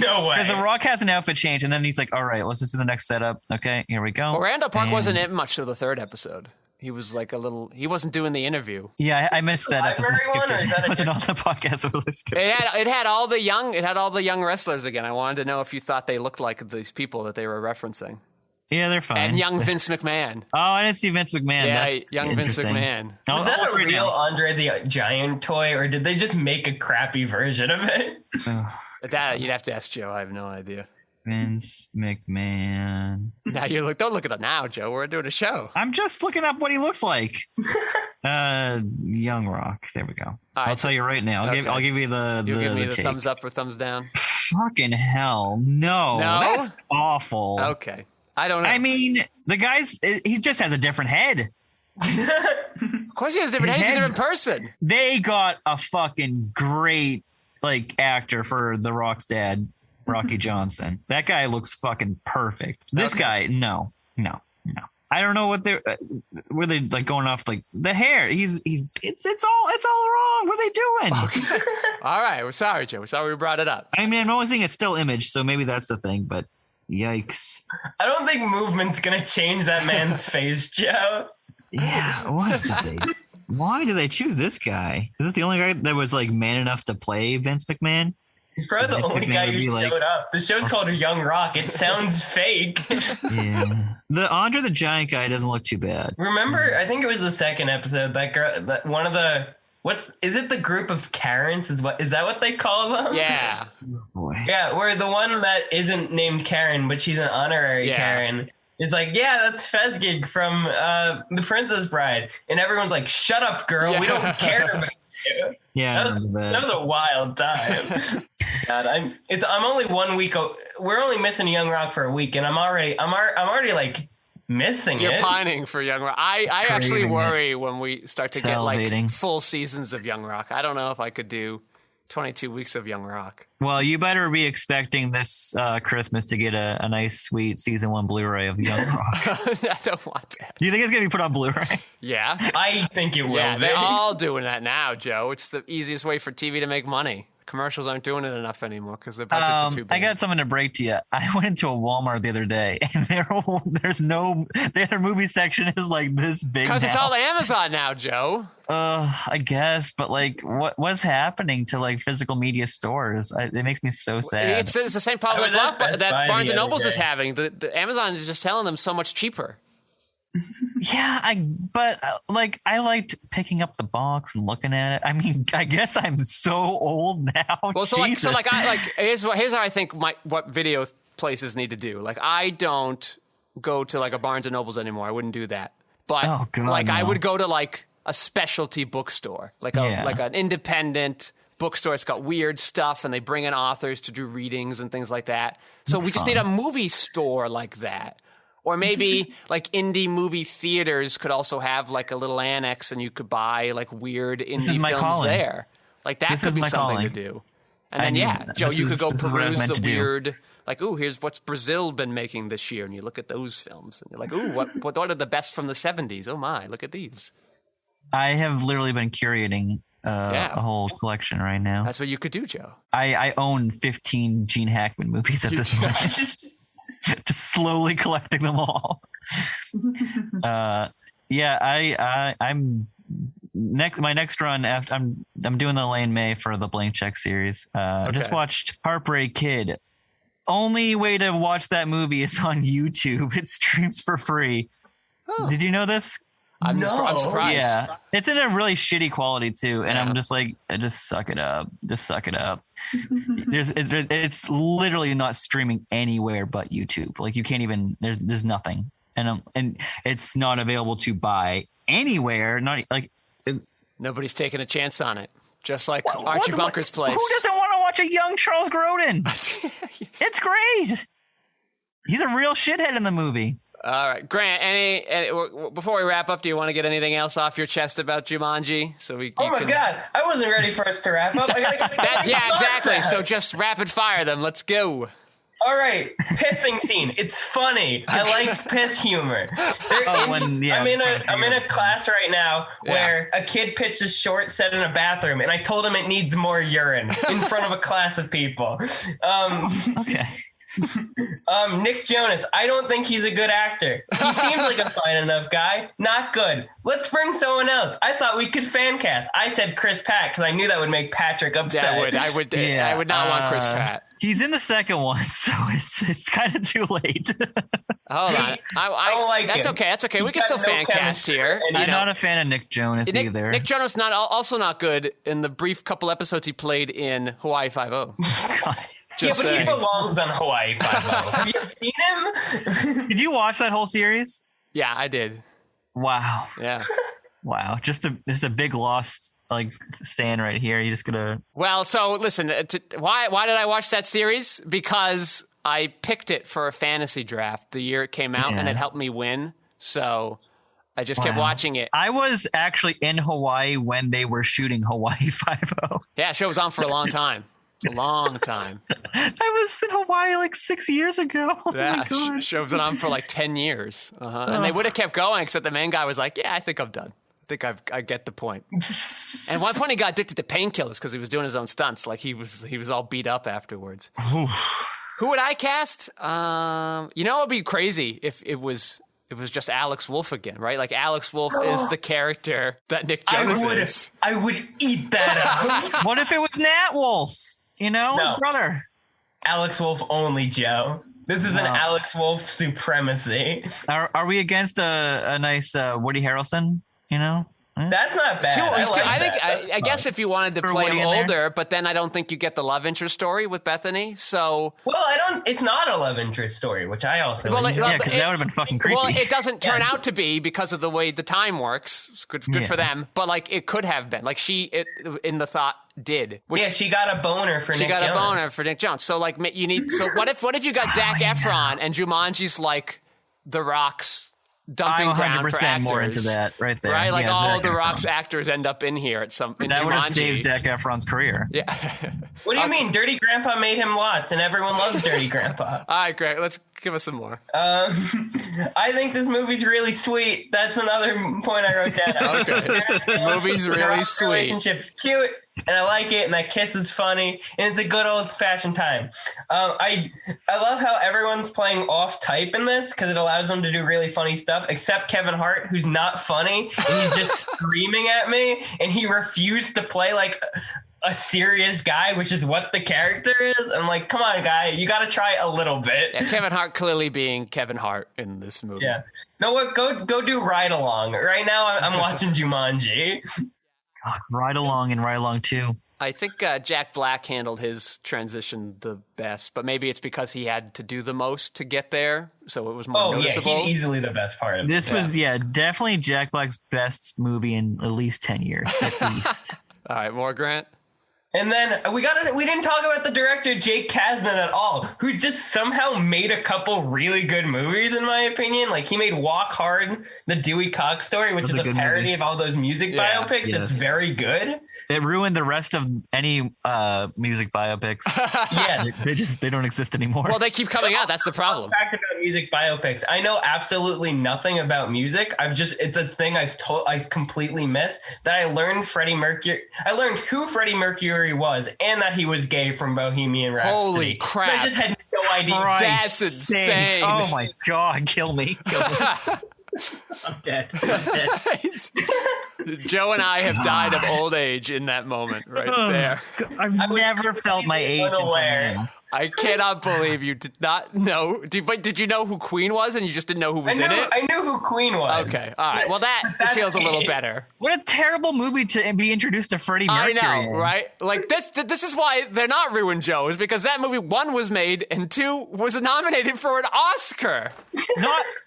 No way. Because The Rock has an outfit change, and then he's like, all right, let's just do the next setup. Okay, here we go. Well, Randall Park wasn't in much of the third episode. He was like he wasn't doing the interview. Yeah, I missed that episode. It wasn't on the podcast. It had all the young wrestlers again. I wanted to know if you thought they looked like these people that they were referencing. Yeah, they're fine. And young Vince McMahon. Oh, I didn't see Vince McMahon. Yeah, that's young Vince McMahon. Was that a real Andre the Giant toy, or did they just make a crappy version of it? That you'd have to ask Joe. I have no idea. Vince McMahon. Now don't look it up now, Joe. We're doing a show. I'm just looking up what he looked like. Young Rock. There we go. I'll tell you right now. I'll give you the give me the take. thumbs up or thumbs down. Fucking hell. No. That's awful. Okay. I don't know. I mean, the guy's he just has a different head. Of course he has a different head. He's a different person. They got a fucking great actor for The Rock's dad. Rocky Johnson. That guy looks fucking perfect. This guy, no. I don't know what were they like going off like the hair. It's all wrong. What are they doing? Okay. All right, we're sorry, Joe. We're sorry we brought it up. I mean, I'm only saying it's still image, so maybe that's the thing. But yikes! I don't think movement's gonna change that man's face, Joe. Yeah. Why did they choose this guy? Is this the only guy that was like man enough to play Vince McMahon? He's probably the only guy who showed up. The show's called Young Rock. It sounds fake. Yeah. The Andre the Giant guy doesn't look too bad. Remember, I think it was the second episode, that girl, one of the, is it the group of Karens? Is that what they call them? Yeah. Oh, boy. Yeah, where the one that isn't named Karen, but she's an honorary Karen. It's like, yeah, that's Fezgig from The Princess Bride. And everyone's like, shut up, girl. Yeah. We don't care about you. Yeah, that was a wild time. God, I'm only 1 week. We're only missing Young Rock for a week, and I'm already like missing You're it. You're pining for Young Rock. I actually worry when we start to get like full seasons of Young Rock. I don't know if I could do 22 weeks of Young Rock. Well, you better be expecting this Christmas to get a nice, sweet season 1 Blu-ray of Young Rock. I don't want that. Do you think it's going to be put on Blu-ray? Yeah. I think it will. Yeah, be. they're all doing that now, Joe. It's the easiest way for TV to make money. Commercials aren't doing it enough anymore because the budgets are too big. I got something to break to you. I went into a Walmart the other day, and their movie section is like this big. Because it's all Amazon now, Joe. I guess, but like, what's happening to like physical media stores? It makes me so sad. It's the same problem that Barnes and Nobles is having. The Amazon is just selling them so much cheaper. Yeah, I liked picking up the box and looking at it. I mean, I guess I'm so old now. Well, here's how I think what video places need to do. Like, I don't go to like a Barnes and Nobles anymore. I wouldn't do that. But I would go to like a specialty bookstore, like an independent bookstore. It's got weird stuff, and they bring in authors to do readings and things like that. So we just need a movie store like that. Or maybe like indie movie theaters could also have like a little annex, and you could buy like weird indie films there. Like that could be something to do. And then Joe, you could go peruse the weird, like, ooh, here's what's Brazil been making this year, and you look at those films, and you're like, ooh, what are the best from the 70s? Oh my, look at these. I have literally been curating a whole collection right now. That's what you could do, Joe. I own 15 Gene Hackman movies at this point. Just slowly collecting them all. I'm my next run after I'm doing the Elaine May for the Blank Check series. I just watched Heartbreak Kid. Only way to watch that movie is on YouTube. It streams for free. Oh. Did you know this? I'm surprised. Yeah, it's in a really shitty quality too, and I'm just like, just suck it up. Just suck it up. It's literally not streaming anywhere but YouTube. Like, you can't even. There's nothing, and it's not available to buy anywhere. Not like nobody's taking a chance on it. Just like Archie Bunker's Place. Who doesn't want to watch a young Charles Grodin? It's great. He's a real shithead in the movie. All right, Grant. Any before we wrap up, do you want to get anything else off your chest about Jumanji? Oh my God, I wasn't ready for us to wrap up. Yeah, exactly. So just rapid fire them. Let's go. All right, pissing scene. It's funny. I like piss humor. I'm in a class right now where a kid pitched a short set in a bathroom, and I told him it needs more urine in front of a class of people. Okay. Nick Jonas, I don't think he's a good actor. He seems like a fine enough guy. Not good. Let's bring someone else. I thought we could fan cast. I said Chris Pratt because I knew that would make Patrick upset. I would not want Chris Pratt. He's in the second one, so it's kind of too late. Hold on. I don't like that's him. Okay. That's okay. We can still fan cast here. I'm not a fan of Nick Jonas either. Nick Jonas also not good in the brief couple episodes he played in Hawaii Five-0. But he belongs on Hawaii Five-0. Have you seen him? Did you watch that whole series? Yeah, I did. Wow. Yeah. Wow. Just a big lost stand right here. You just gonna. Well, so listen. Why did I watch that series? Because I picked it for a fantasy draft the year it came out, and it helped me win. So I just kept watching it. I was actually in Hawaii when they were shooting Hawaii Five-0. Yeah, show was on for a long time. A long time. I was in Hawaii like 6 years ago. Yeah, shows been on for like 10 years. And they would have kept going, except the main guy was like, yeah, I think I'm done. I think I get the point. And at one point he got addicted to painkillers because he was doing his own stunts. Like he was all beat up afterwards. Who would I cast? It would be crazy if it was just Alex Wolff again, right? Like Alex Wolff is the character that Nick Jonas is. I would eat that up. What if it was Nat Wolff? His brother. Alex Wolff only, Joe. This is an Alex Wolff supremacy. Are we against a nice Woody Harrelson? That's not bad. I guess if you wanted to play him older, but then I don't think you get the love interest story with Bethany. So it's not a love interest story, which I also because that would have been fucking creepy. Well, it doesn't turn out to be because of the way the time works. It's good for them, but it could have been. Like in the thought did. She got a boner for Nick Jones. She got a boner for Nick Jones. So you need. So what if you got Zac Efron and Jumanji's like The Rock's dumping I'm ground for 100% actors. more into that right there. Right? Like Yeah, all Zac The Efron. Rock's actors end up in here in That would have Jumanji. saved Zac Efron's career. Yeah. What do you mean? Dirty Grandpa made him lots, and everyone loves Dirty Grandpa. All right, great. Let's give us some more. I think this movie's really sweet. That's another point I wrote down. Okay. Movie's really sweet. Relationship's cute, and I like it, and that kiss is funny, and it's a good old-fashioned time. I love how everyone's playing off-type in this because it allows them to do really funny stuff, except Kevin Hart, who's not funny, and he's just screaming at me, and he refused to play like a serious guy, which is what the character is. I'm like, come on, guy, you got to try a little bit. Yeah, Kevin Hart clearly being Kevin Hart in this movie. Yeah. No, what? Go do Ride Along. Right now, I'm watching Jumanji. Ride Along and Ride Along 2. I think Jack Black handled his transition the best, but maybe it's because he had to do the most to get there, so it was more noticeable. Yeah, he's easily the best part of it. This was, definitely Jack Black's best movie in at least 10 years, at least. All right, more Grant? And then we didn't talk about the director, Jake Kasdan, at all, who just somehow made a couple really good movies, in my opinion. Like, he made Walk Hard, the Dewey Cox story, which is a parody of all those music biopics. Yes. It's very good. It ruined the rest of any music biopics. Yeah. They don't exist anymore. Well, they keep coming out. That's the problem. Fact about music biopics, I know absolutely nothing about music. It's a thing I've completely missed. That I learned I learned who Freddie Mercury was, and that he was gay from Bohemian Rhapsody. Holy crap. I just had no idea. That's insane. Oh my God, kill me. I'm dead. Joe and I have died of old age in that moment right there. I've never felt my age until now. I cannot believe you did not know. Did you know who Queen was and you just didn't know who was in it? I knew who Queen was. Okay, all right. Well, that feels a little better. What a terrible movie to be introduced to Freddie Mercury. I know, right? Like this is why they're not ruined, Joe, is because that movie, 1, was made and 2 was nominated for an Oscar.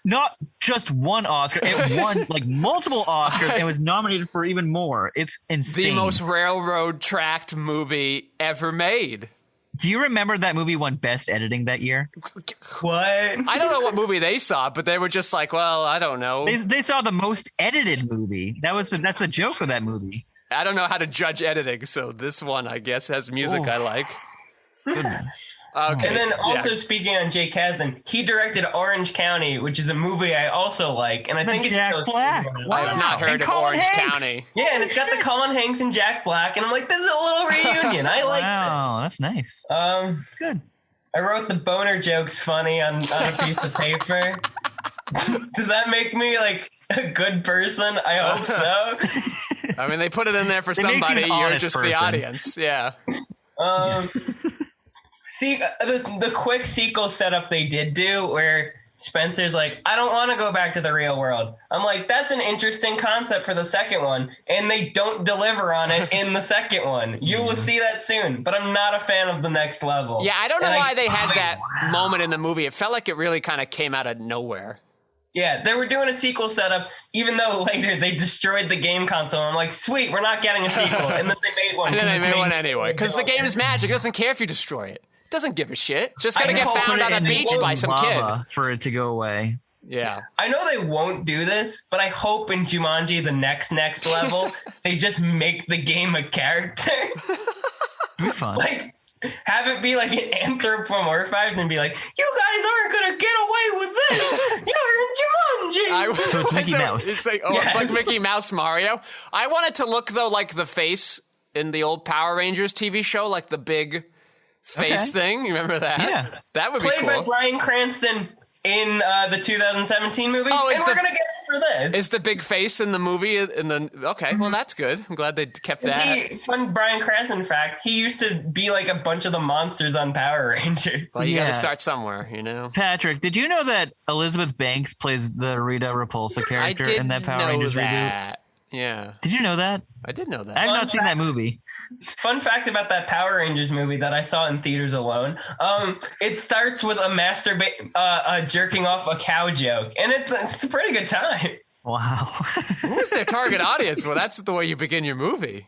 Not just one Oscar. It won like multiple Oscars and was nominated for even more. It's insane. The most railroad tracked movie ever made. Do you remember that movie won Best Editing that year? What? I don't know what movie they saw, but they were just like, well, I don't know. They saw the most edited movie. That's the joke of that movie. I don't know how to judge editing, so this one, I guess, has music I like. Goodness. Okay. And then also speaking on Jake Kasdan, he directed Orange County, which is a movie I also like, and I think Jack it's Black. I have not heard And of Colin Orange Hanks. County. Yeah, and it's got the Colin Hanks and Jack Black, and I'm like, this is a little reunion. I like Wow, that's nice. this. Good. I wrote the boner jokes funny on a piece of paper. Does that make me like a good person? I hope so. I mean, they put it in there for It makes you somebody. an You're honest just the person. audience. Yeah. See, the quick sequel setup they did do where Spencer's like, I don't want to go back to the real world. I'm like, that's an interesting concept for the second one, and they don't deliver on it in the second one. You will see that soon, but I'm not a fan of the next level. Yeah, I don't know why they had that moment in the movie. It felt like it really kind of came out of nowhere. Yeah, they were doing a sequel setup, even though later they destroyed the game console. I'm like, sweet, we're not getting a sequel. And then they made one. And then they made one anyway. Because the game is magic. It doesn't care if you destroy it. It doesn't give a shit. It's just going to get found on a beach by some kid. For it to go away. Yeah. I know they won't do this, but I hope in Jumanji, the next level, they just make the game a character. It'd be fun. Like, have it be like anthropomorphized and be like, you guys aren't going to get away with this. You're in Jumanji. So it's Mickey Mouse. It's like, like Mickey Mouse Mario. I want it to look, though, like the face in the old Power Rangers TV show, like the big face thing. You remember that? Yeah. That would be Played cool. by Bryan Cranston in the 2017 movie. Oh, and we're going to get it for this. Is the big face in the movie okay, well, that's good. I'm glad they kept that. Fun Bryan Cranston fact, he used to be like a bunch of the monsters on Power Rangers. Well, you got Yeah. to start somewhere, you know? Patrick, did you know that Elizabeth Banks plays the Rita Repulsa character I did in that Power know Rangers reboot? that. Yeah, Did you know that? I did know I that. have not seen that movie. Fun fact about that Power Rangers movie that I saw in theaters alone. It starts with a jerking off a cow joke, and it's a pretty good time. Wow. Who's their target audience? Well, that's the way you begin your movie.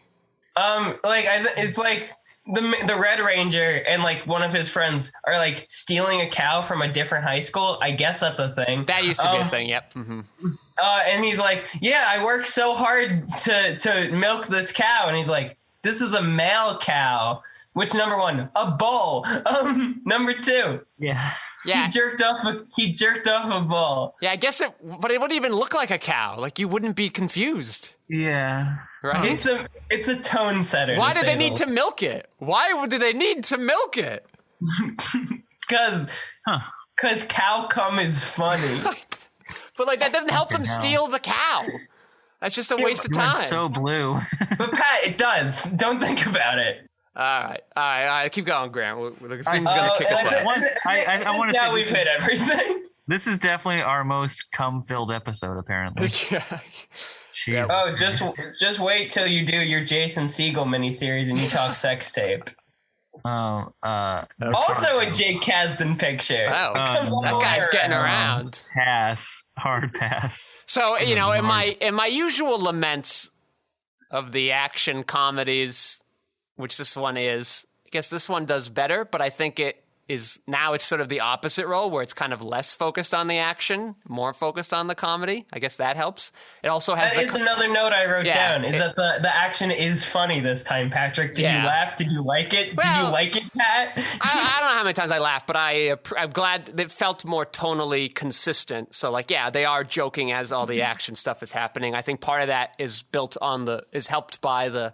It's like the Red Ranger and like one of his friends are like stealing a cow from a different high school. I guess that's a thing. That used to be a thing. Yep. Mm-hmm. And he's like, yeah, I worked so hard to milk this cow. And he's like, this is a male cow. Which, number one, a bull. Number two. Yeah. Yeah. He jerked off a bull. Yeah, I guess but it wouldn't even look like a cow. Like, you wouldn't be confused. Yeah. Right? It's a tone setter. Why do they need to milk it? Why do they need to milk it? Because cow cum is funny. But like that doesn't help them steal the cow. That's just a waste of time. It's so blue. But Pat, it does. Don't think about it. All right. Keep going, Grant. The scene's gonna kick us out. I want to. Yeah, we've hit everything. This is definitely our most cum-filled episode, apparently. Yeah. Jesus. Oh, just wait till you do your Jason Segel miniseries and you talk sex tape. Oh, Also a Jake Kasdan picture. Oh, that guy's getting around. Hard pass. So, you know, in my usual laments of the action comedies, which this one is, I guess this one does better, but I think it's sort of the opposite role where it's kind of less focused on the action, more focused on the comedy. I guess that helps. It also has that is another note I wrote down, is that the action is funny this time, Patrick. Did you laugh? Did you like it? Well, did you like it, Pat? I don't know how many times I laughed, but I'm glad it felt more tonally consistent. So like, yeah, they are joking as all the action stuff is happening. I think part of that is helped by the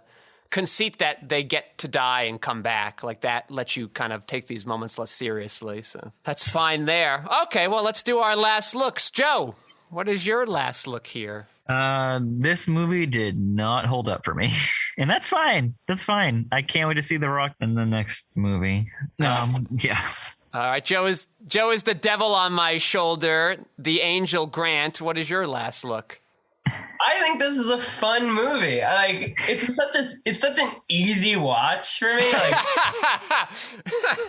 conceit that they get to die and come back. Like that lets you kind of take these moments less seriously. So that's fine there. Okay, well, let's do our last looks. Joe, what is your last look here? This movie did not hold up for me. And that's fine. That's fine. I can't wait to see The Rock in the next movie. Yeah. All right, Joe is the devil on my shoulder, the angel Grant. What is your last look? I think this is a fun movie. It's such an easy watch for me.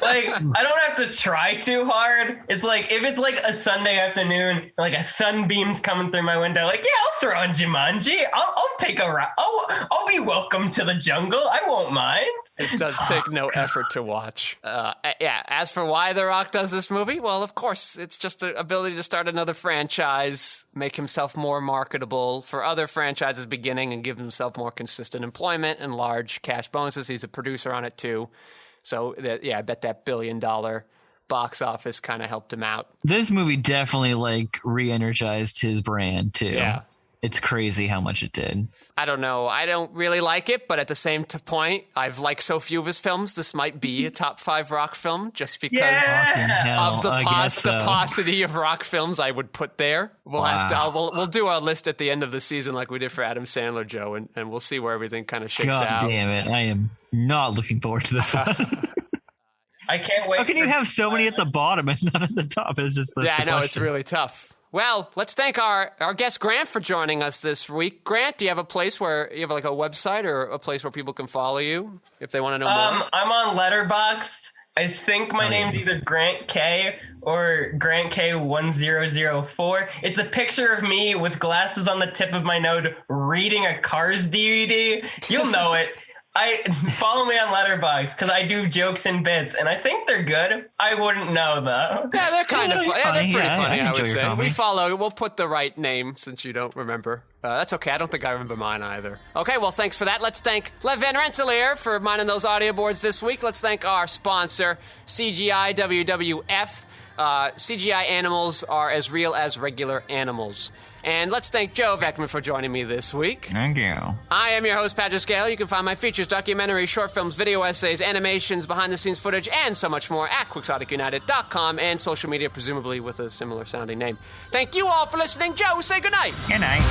Like I don't have to try too hard. It's like if it's like a Sunday afternoon, like a sunbeam's coming through my window, like yeah, I'll throw on Jumanji. I'll take a ride. I'll be welcome to the jungle. I won't mind. It does take no effort to watch. Yeah, as for why The Rock does this movie, well, of course, it's just the ability to start another franchise, make himself more marketable for other franchises beginning, and give himself more consistent employment and large cash bonuses. He's a producer on it, too. So, I bet that $1 billion box office kind of helped him out. This movie definitely, re-energized his brand, too. Yeah. It's crazy how much it did. I don't know. I don't really like it, but at the same point, I've liked so few of his films. This might be a top 5 Rock film just because of the paucity of Rock films I would put there. We'll do our list at the end of the season like we did for Adam Sandler, Joe, and we'll see where everything kind of shakes out. God damn it. I am not looking forward to this one. I can't wait. How can you have so many at the bottom and none at the top? It's just I know, it's really tough. Well, let's thank our guest Grant for joining us this week. Grant, do you have a place where you have like a website or a place where people can follow you if they want to know more? I'm on Letterboxd. I think my name's either Grant K or Grant K1004. It's a picture of me with glasses on the tip of my nose reading a Cars DVD. You'll know it. Follow me on Letterboxd because I do jokes and bits, and I think they're good. I wouldn't know though. Yeah, they're kind of funny. Yeah, they're pretty funny. I would say comedy. We'll put the right name since you don't remember. That's okay. I don't think I remember mine either. Okay, well, thanks for that. Let's thank Lev Van Rensselaer for minding those audio boards this week. Let's thank our sponsor, CGI WWF. CGI animals are as real as regular animals. And let's thank Joe Vekeman for joining me this week. Thank you. I am your host, Patrick Scale. You can find my features, documentaries, short films, video essays, animations, behind-the-scenes footage, and so much more at QuixoticUnited.com and social media, presumably with a similar-sounding name. Thank you all for listening. Joe, say goodnight. Good night.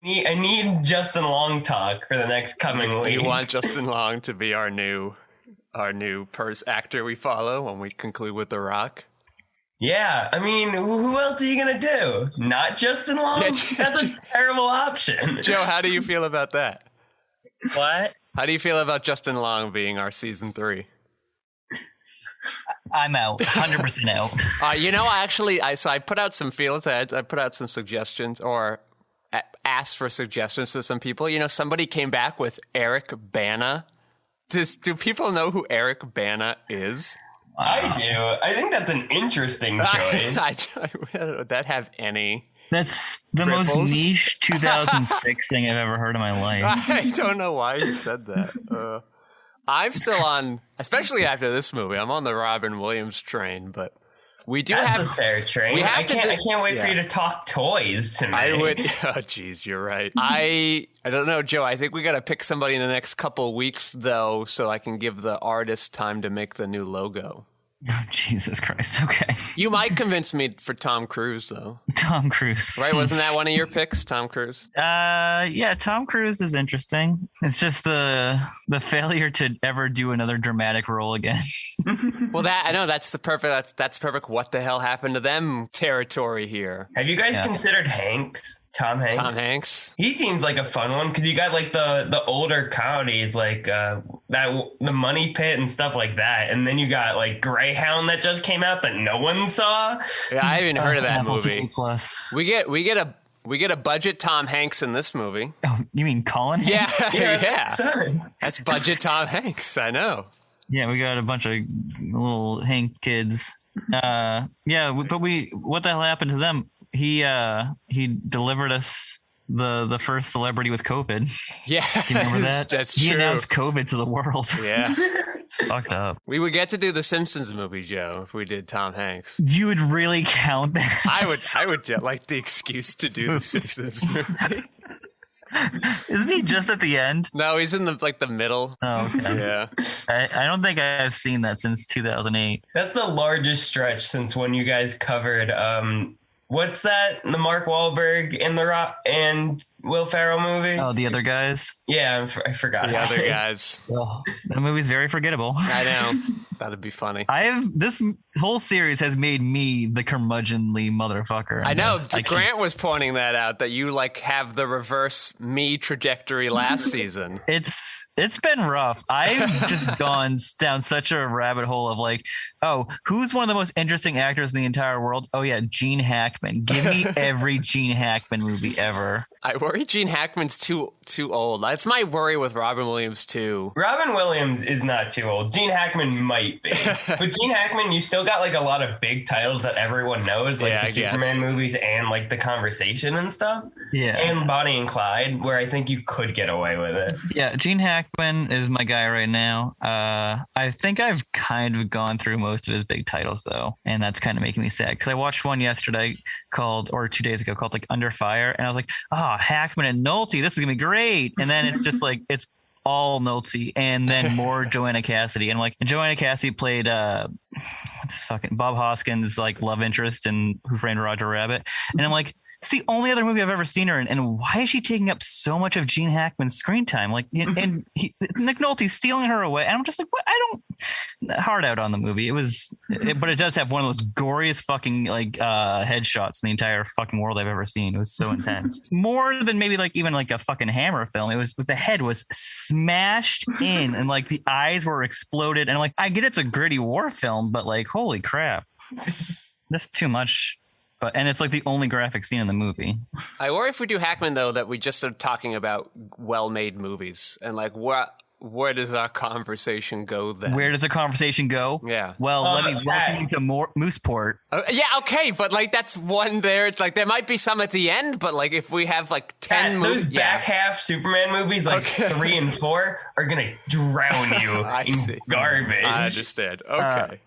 I need Justin Long talk for the next coming week. You want Justin Long to be our new actor we follow when we conclude with The Rock? Yeah, I mean, who else are you going to do? Not Justin Long? That's a terrible option. Joe, how do you feel about that? What? How do you feel about Justin Long being our season 3? I'm out. 100% out. I put out some feelers. I put out some suggestions or asked for suggestions to some people. Somebody came back with Eric Bana. Do people know who Eric Bana is? I do. I think that's an interesting choice. Would that have any? That's the most niche 2006 thing I've ever heard in my life. I don't know why you said that. I'm still on, especially after this movie, I'm on the Robin Williams train, but we do That's have a fair train. I can't wait for you to talk toys to me. I would. Oh, geez, you're right. I don't know, Joe. I think we got to pick somebody in the next couple weeks, though, so I can give the artist time to make the new logo. Oh, Jesus Christ. Okay. You might convince me for Tom Cruise, though. Tom Cruise. Right? Wasn't that one of your picks, Tom Cruise? Yeah, Tom Cruise is interesting. It's just the failure to ever do another dramatic role again. Well, I know that's the perfect. That's perfect. What the hell happened to them territory here? Have you guys considered Hanks? Tom Hanks. He seems like a fun one because you got like the older comedies like the Money Pit and stuff like that, and then you got like Greyhound that just came out that no one saw. Yeah, I haven't heard of that Apple movie. TV Plus. We get a budget Tom Hanks in this movie. Oh, you mean Colin Hanks? Yeah. That's budget Tom Hanks. I know. Yeah, we got a bunch of little Hank kids. What the hell happened to them? He delivered us the first celebrity with COVID. Yeah, do you remember that? That's true. He true. announced COVID to the world. Yeah, it's fucked up. We would get to do the Simpsons movie, Joe, if we did Tom Hanks. You would really count that? I would get like the excuse to do the Simpsons movie. Isn't he just at the end? No, he's in the middle. Oh, okay. Yeah. I don't think I've seen that since 2008. That's the largest stretch since when you guys covered what's that? The Mark Wahlberg and The Rock and Will Ferrell movie? Oh, The Other Guys? Yeah, I forgot. The Other Guys. Well, that movie's very forgettable. I know. That'd be funny. This whole series has made me the curmudgeonly motherfucker. I know. Grant was pointing that out, that you have the reverse me trajectory last season. It's been rough. I've just gone down such a rabbit hole of who's one of the most interesting actors in the entire world? Oh yeah, Gene Hackman. Give me every Gene Hackman movie ever. I worry Gene Hackman's too old. That's my worry with Robin Williams too. Robin Williams is not too old. Gene Hackman might be. But Gene Hackman, you still got a lot of big titles that everyone knows, the Superman movies and The Conversation and stuff. Yeah. And Bonnie and Clyde, where I think you could get away with it. Yeah, Gene Hackman is my guy right now. I think I've kind of gone through most of his big titles though, and that's kind of making me sad because I watched one yesterday or 2 days ago called Under Fire, and I was like, Hackman and Nolte, this is gonna be great. And then it's just it's all Nolte and then more Joanna Cassidy. And Joanna Cassidy played Bob Hoskins' love interest in Who Framed Roger Rabbit. And I'm like, it's the only other movie I've ever seen her in, and why is she taking up so much of Gene Hackman's screen time? And Nick Nolte's stealing her away, and I'm just like, what? I don't hard out on the movie. But it does have one of those goriest fucking headshots in the entire fucking world I've ever seen. It was so intense, more than maybe even a fucking Hammer film. It was the head was smashed in, and the eyes were exploded, and I get it's a gritty war film, but holy crap, that's too much. And it's the only graphic scene in the movie. I worry if we do Hackman, though, that we just are talking about well-made movies. And where does our conversation go then? Where does the conversation go? Yeah. Well, let me welcome you to Mooseport. Yeah, okay, but that's one there. There might be some at the end, but if we have 10 movies. Those back half Superman movies, 3 and 4, are going to drown you in garbage. I understand. Okay.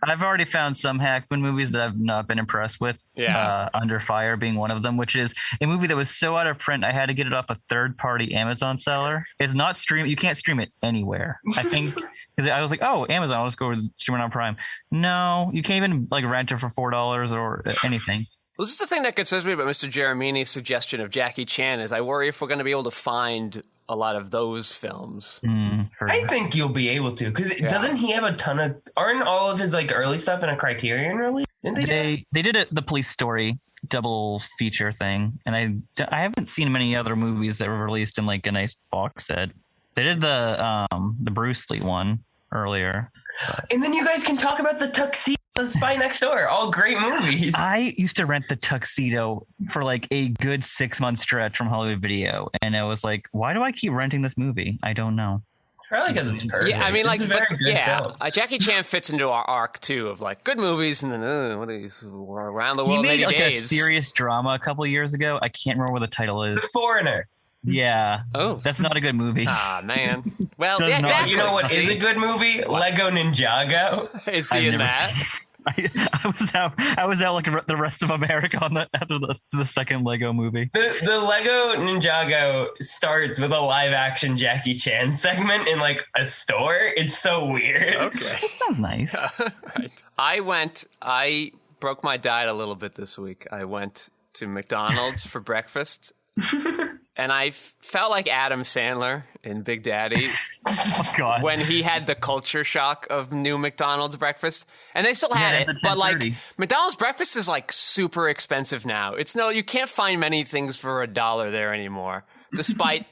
I've already found some Hackman movies that I've not been impressed with. Yeah. Under Fire being one of them, which is a movie that was so out of print, I had to get it off a third-party Amazon seller. It's not you can't stream it anywhere. I think because I was like, Amazon, I'll just go stream it on Prime. No, you can't even rent it for $4 or anything. Well, this is the thing that concerns me about Mr. Jeremini's suggestion of Jackie Chan is I worry if we're going to be able to find a lot of those films. I think you'll be able to, because doesn't he have a ton of? Aren't all of his like early stuff in a Criterion release? They did the Police Story double feature thing, and I haven't seen many other movies that were released in like a nice box set. They did the Bruce Lee one earlier, and then you guys can talk about the Tuxedo, The Spy Next Door, all great movies. I used to rent the Tuxedo for like a good 6-month stretch from Hollywood Video, and I was like, why do I keep renting this movie? I don't know. Probably because it's perfect. Yeah, I mean, like, it's a very good film. Jackie Chan fits into our arc too of like good movies, and then what are these around the world? He made in like 80 a days. serious drama a couple of years ago. I can't remember what the title is. The Foreigner. Yeah. Oh, that's not a good movie. Ah, man. Well, Does yeah, not- exactly. You know what is a good movie? Lego Ninjago. Is he I've in never that? seen- I was out like the rest of America after the second Lego movie. The Lego Ninjago starts with a live action Jackie Chan segment in like a store. It's so weird. Okay. That sounds nice. Right. I broke my diet a little bit this week. I went to McDonald's for breakfast. And I felt like Adam Sandler in Big Daddy Oh God. when he had the culture shock of new McDonald's breakfast. And they still had Yeah, it, the but like 10:30. McDonald's breakfast is like super expensive now. You can't find many things for $1 there anymore, despite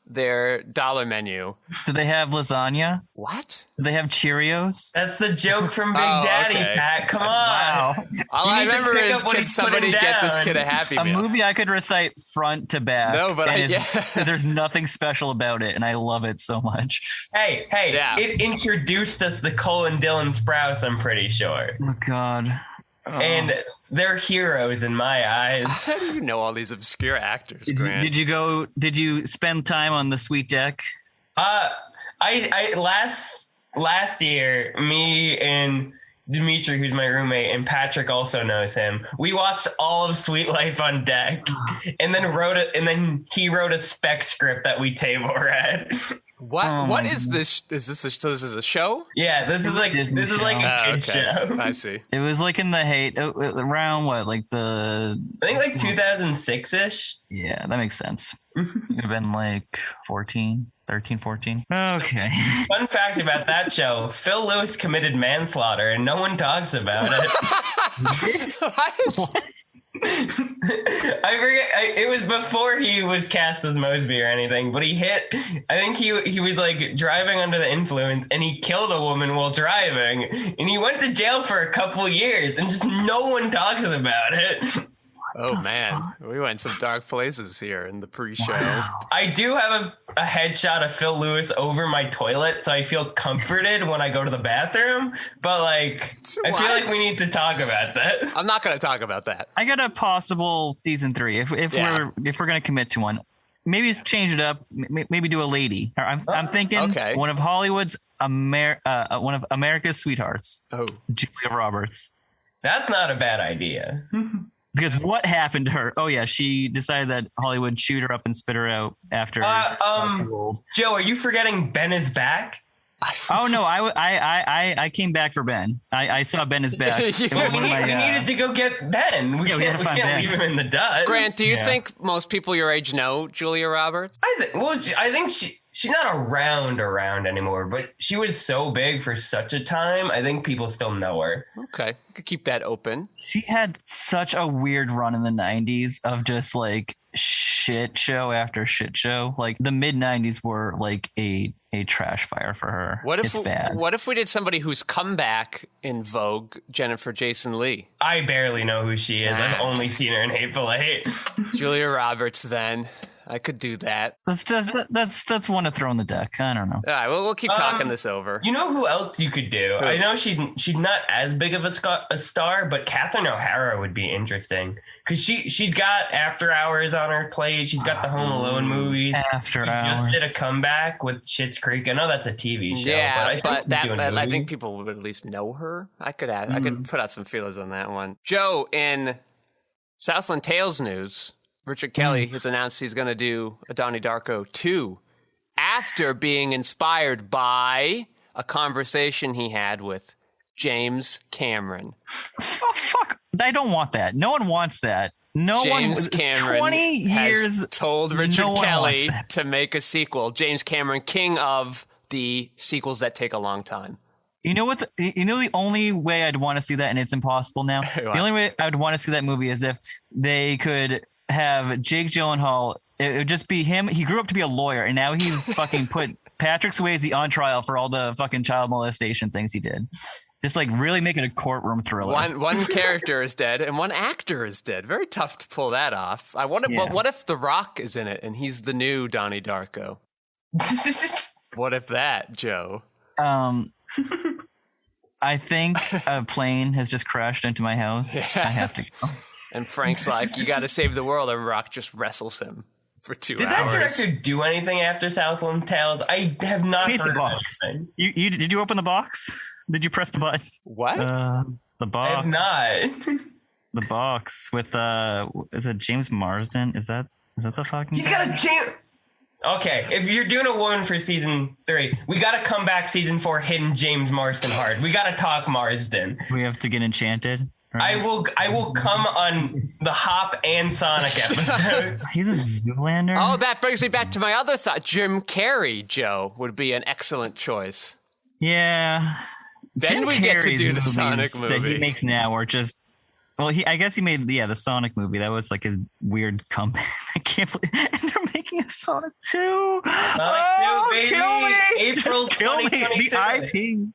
their dollar menu. Do they have lasagna? What? Do they have Cheerios? That's the joke from Big Oh, Daddy, okay. Pat. Come on. Wow. All You I need to remember pick is, up what can he's somebody putting get this down. kid a Happy A Meal? movie I could recite front to back. No, but and yeah. there's nothing special about it, and I love it so much. Hey, Yeah. it introduced us to Cole and Dylan Sprouse, I'm pretty sure. Oh God. And they're heroes in my eyes. How do you know all these obscure actors, Grant? Did you spend time on the Sweet Deck? I last year, me and Dimitri, who's my roommate, and Patrick also knows him. We watched all of Sweet Life on Deck, and then he wrote a spec script that we table read. What is this? Is this a show? Yeah, this is like Disney a kid show. I see. It was like in the around what, like the I think like 2006 ish. yeah, that makes sense. It would have been like 13, 14. Okay. Fun fact about that show: Phil Lewis committed manslaughter, and no one talks about it. What? I forget. It was before he was cast as Mosby or anything, but I think he was like driving under the influence, and he killed a woman while driving, and he went to jail for a couple years, and just no one talks about it. Oh man, we went some dark places here in the pre-show. I do have a headshot of Phil Lewis over my toilet, so I feel comforted when I go to the bathroom. But like, I feel like we need to talk about that. I'm not going to talk about that. I got a possible season 3 if we're gonna commit to one. Maybe change it up. Maybe do a lady. I'm thinking Okay. one of Hollywood's one of America's sweethearts, Julia Roberts. That's not a bad idea. Because what happened to her? Oh yeah, she decided that Hollywood chewed her up and spit her out after. Too old. Joe, are you forgetting Ben is back? Oh no, I came back for Ben. I saw Ben is back. It was one of my, We needed to go get Ben. We Yeah, we had can't, to find Ben. leave him in the dust. Grant, do you think most people your age know Julia Roberts? I think she's not around anymore, but she was so big for such a time. I think people still know her. Okay, we could keep that open. She had such a weird run in the 90s of just like shit show after shit show. Like the mid 90s were like a trash fire for her. It's bad. What if we did somebody who's come back in Vogue, Jennifer Jason Leigh? I barely know who she is. I've only seen her in Hateful Eight. Julia Roberts, then. I could do that. That's one to throw in the deck. I don't know. All right, well, we'll keep talking this over. You know who else you could do? Who? I know she's not as big of a star, but Catherine O'Hara would be interesting because she's got After Hours on her plate. She's got the Home Alone movies. After She Hours. just did a comeback with Schitt's Creek. I know that's a TV show, Yeah, but I think people would at least know her. I could put out some feelers on that one. Joe, in Southland Tales news, Richard Kelly has announced he's going to do a Donnie Darko 2 after being inspired by a conversation he had with James Cameron. Oh, fuck. I don't want that. No one wants that. James Cameron 20 years has told Richard no Kelly to make a sequel. James Cameron, king of the sequels that take a long time. You know what? The only way I'd want to see that, and it's impossible now. The only way I'd want to see that movie is if they could have Jake Gyllenhaal. It would just be him. He grew up to be a lawyer, and now he's fucking put Patrick Swayze on trial for all the fucking child molestation things he did. Just like really make it a courtroom thriller. One character is dead, and one actor is dead. Very tough to pull that off. But what if The Rock is in it, and he's the new Donnie Darko? What if that, Joe? I think a plane has just crashed into my house. I have to go. And Frank's like, you got to save the world, and Rock just wrestles him for 2 hours. Did that director do anything after Southland Tales? I have not heard the box. Did you open the box? Did you press the button? What? The box. I have not. The box with is it James Marsden? Is that the fucking? He's got a James. Okay, if you're doing a woman for season 3, we got to come back season 4 hitting James Marsden hard. We got to talk Marsden. We have to get enchanted. Right? I will come on the Hop and Sonic episode. He's a Zoolander. Oh, that brings me back to my other thought. Jim Carrey, Joe, would be an excellent choice. Yeah. Then Jim we get to Carrey's do the Sonic movie that he makes now, or just. Well, I guess he made the Sonic movie. That was like his weird comeback. I can't believe and they're making a Sonic 2. Sonic 2, baby. Kill me. April Just kill me. 2022.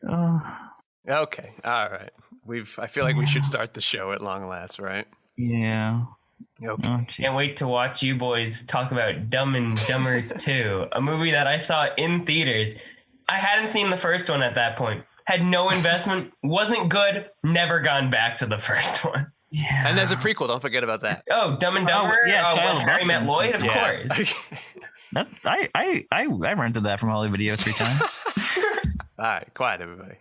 The IP. Okay, all right. I feel like we should start the show at long last, right? Yeah. Okay. Can't wait to watch you boys talk about Dumb and Dumber 2, a movie that I saw in theaters. I hadn't seen the first one at that point. Had no investment, wasn't good, never gone back to the first one. Yeah. And there's a prequel, don't forget about that. Oh, Dumb and Dumber? Shia Harry Met Lloyd, of course. I rented that from Holly Video 3 times. All right, quiet, everybody.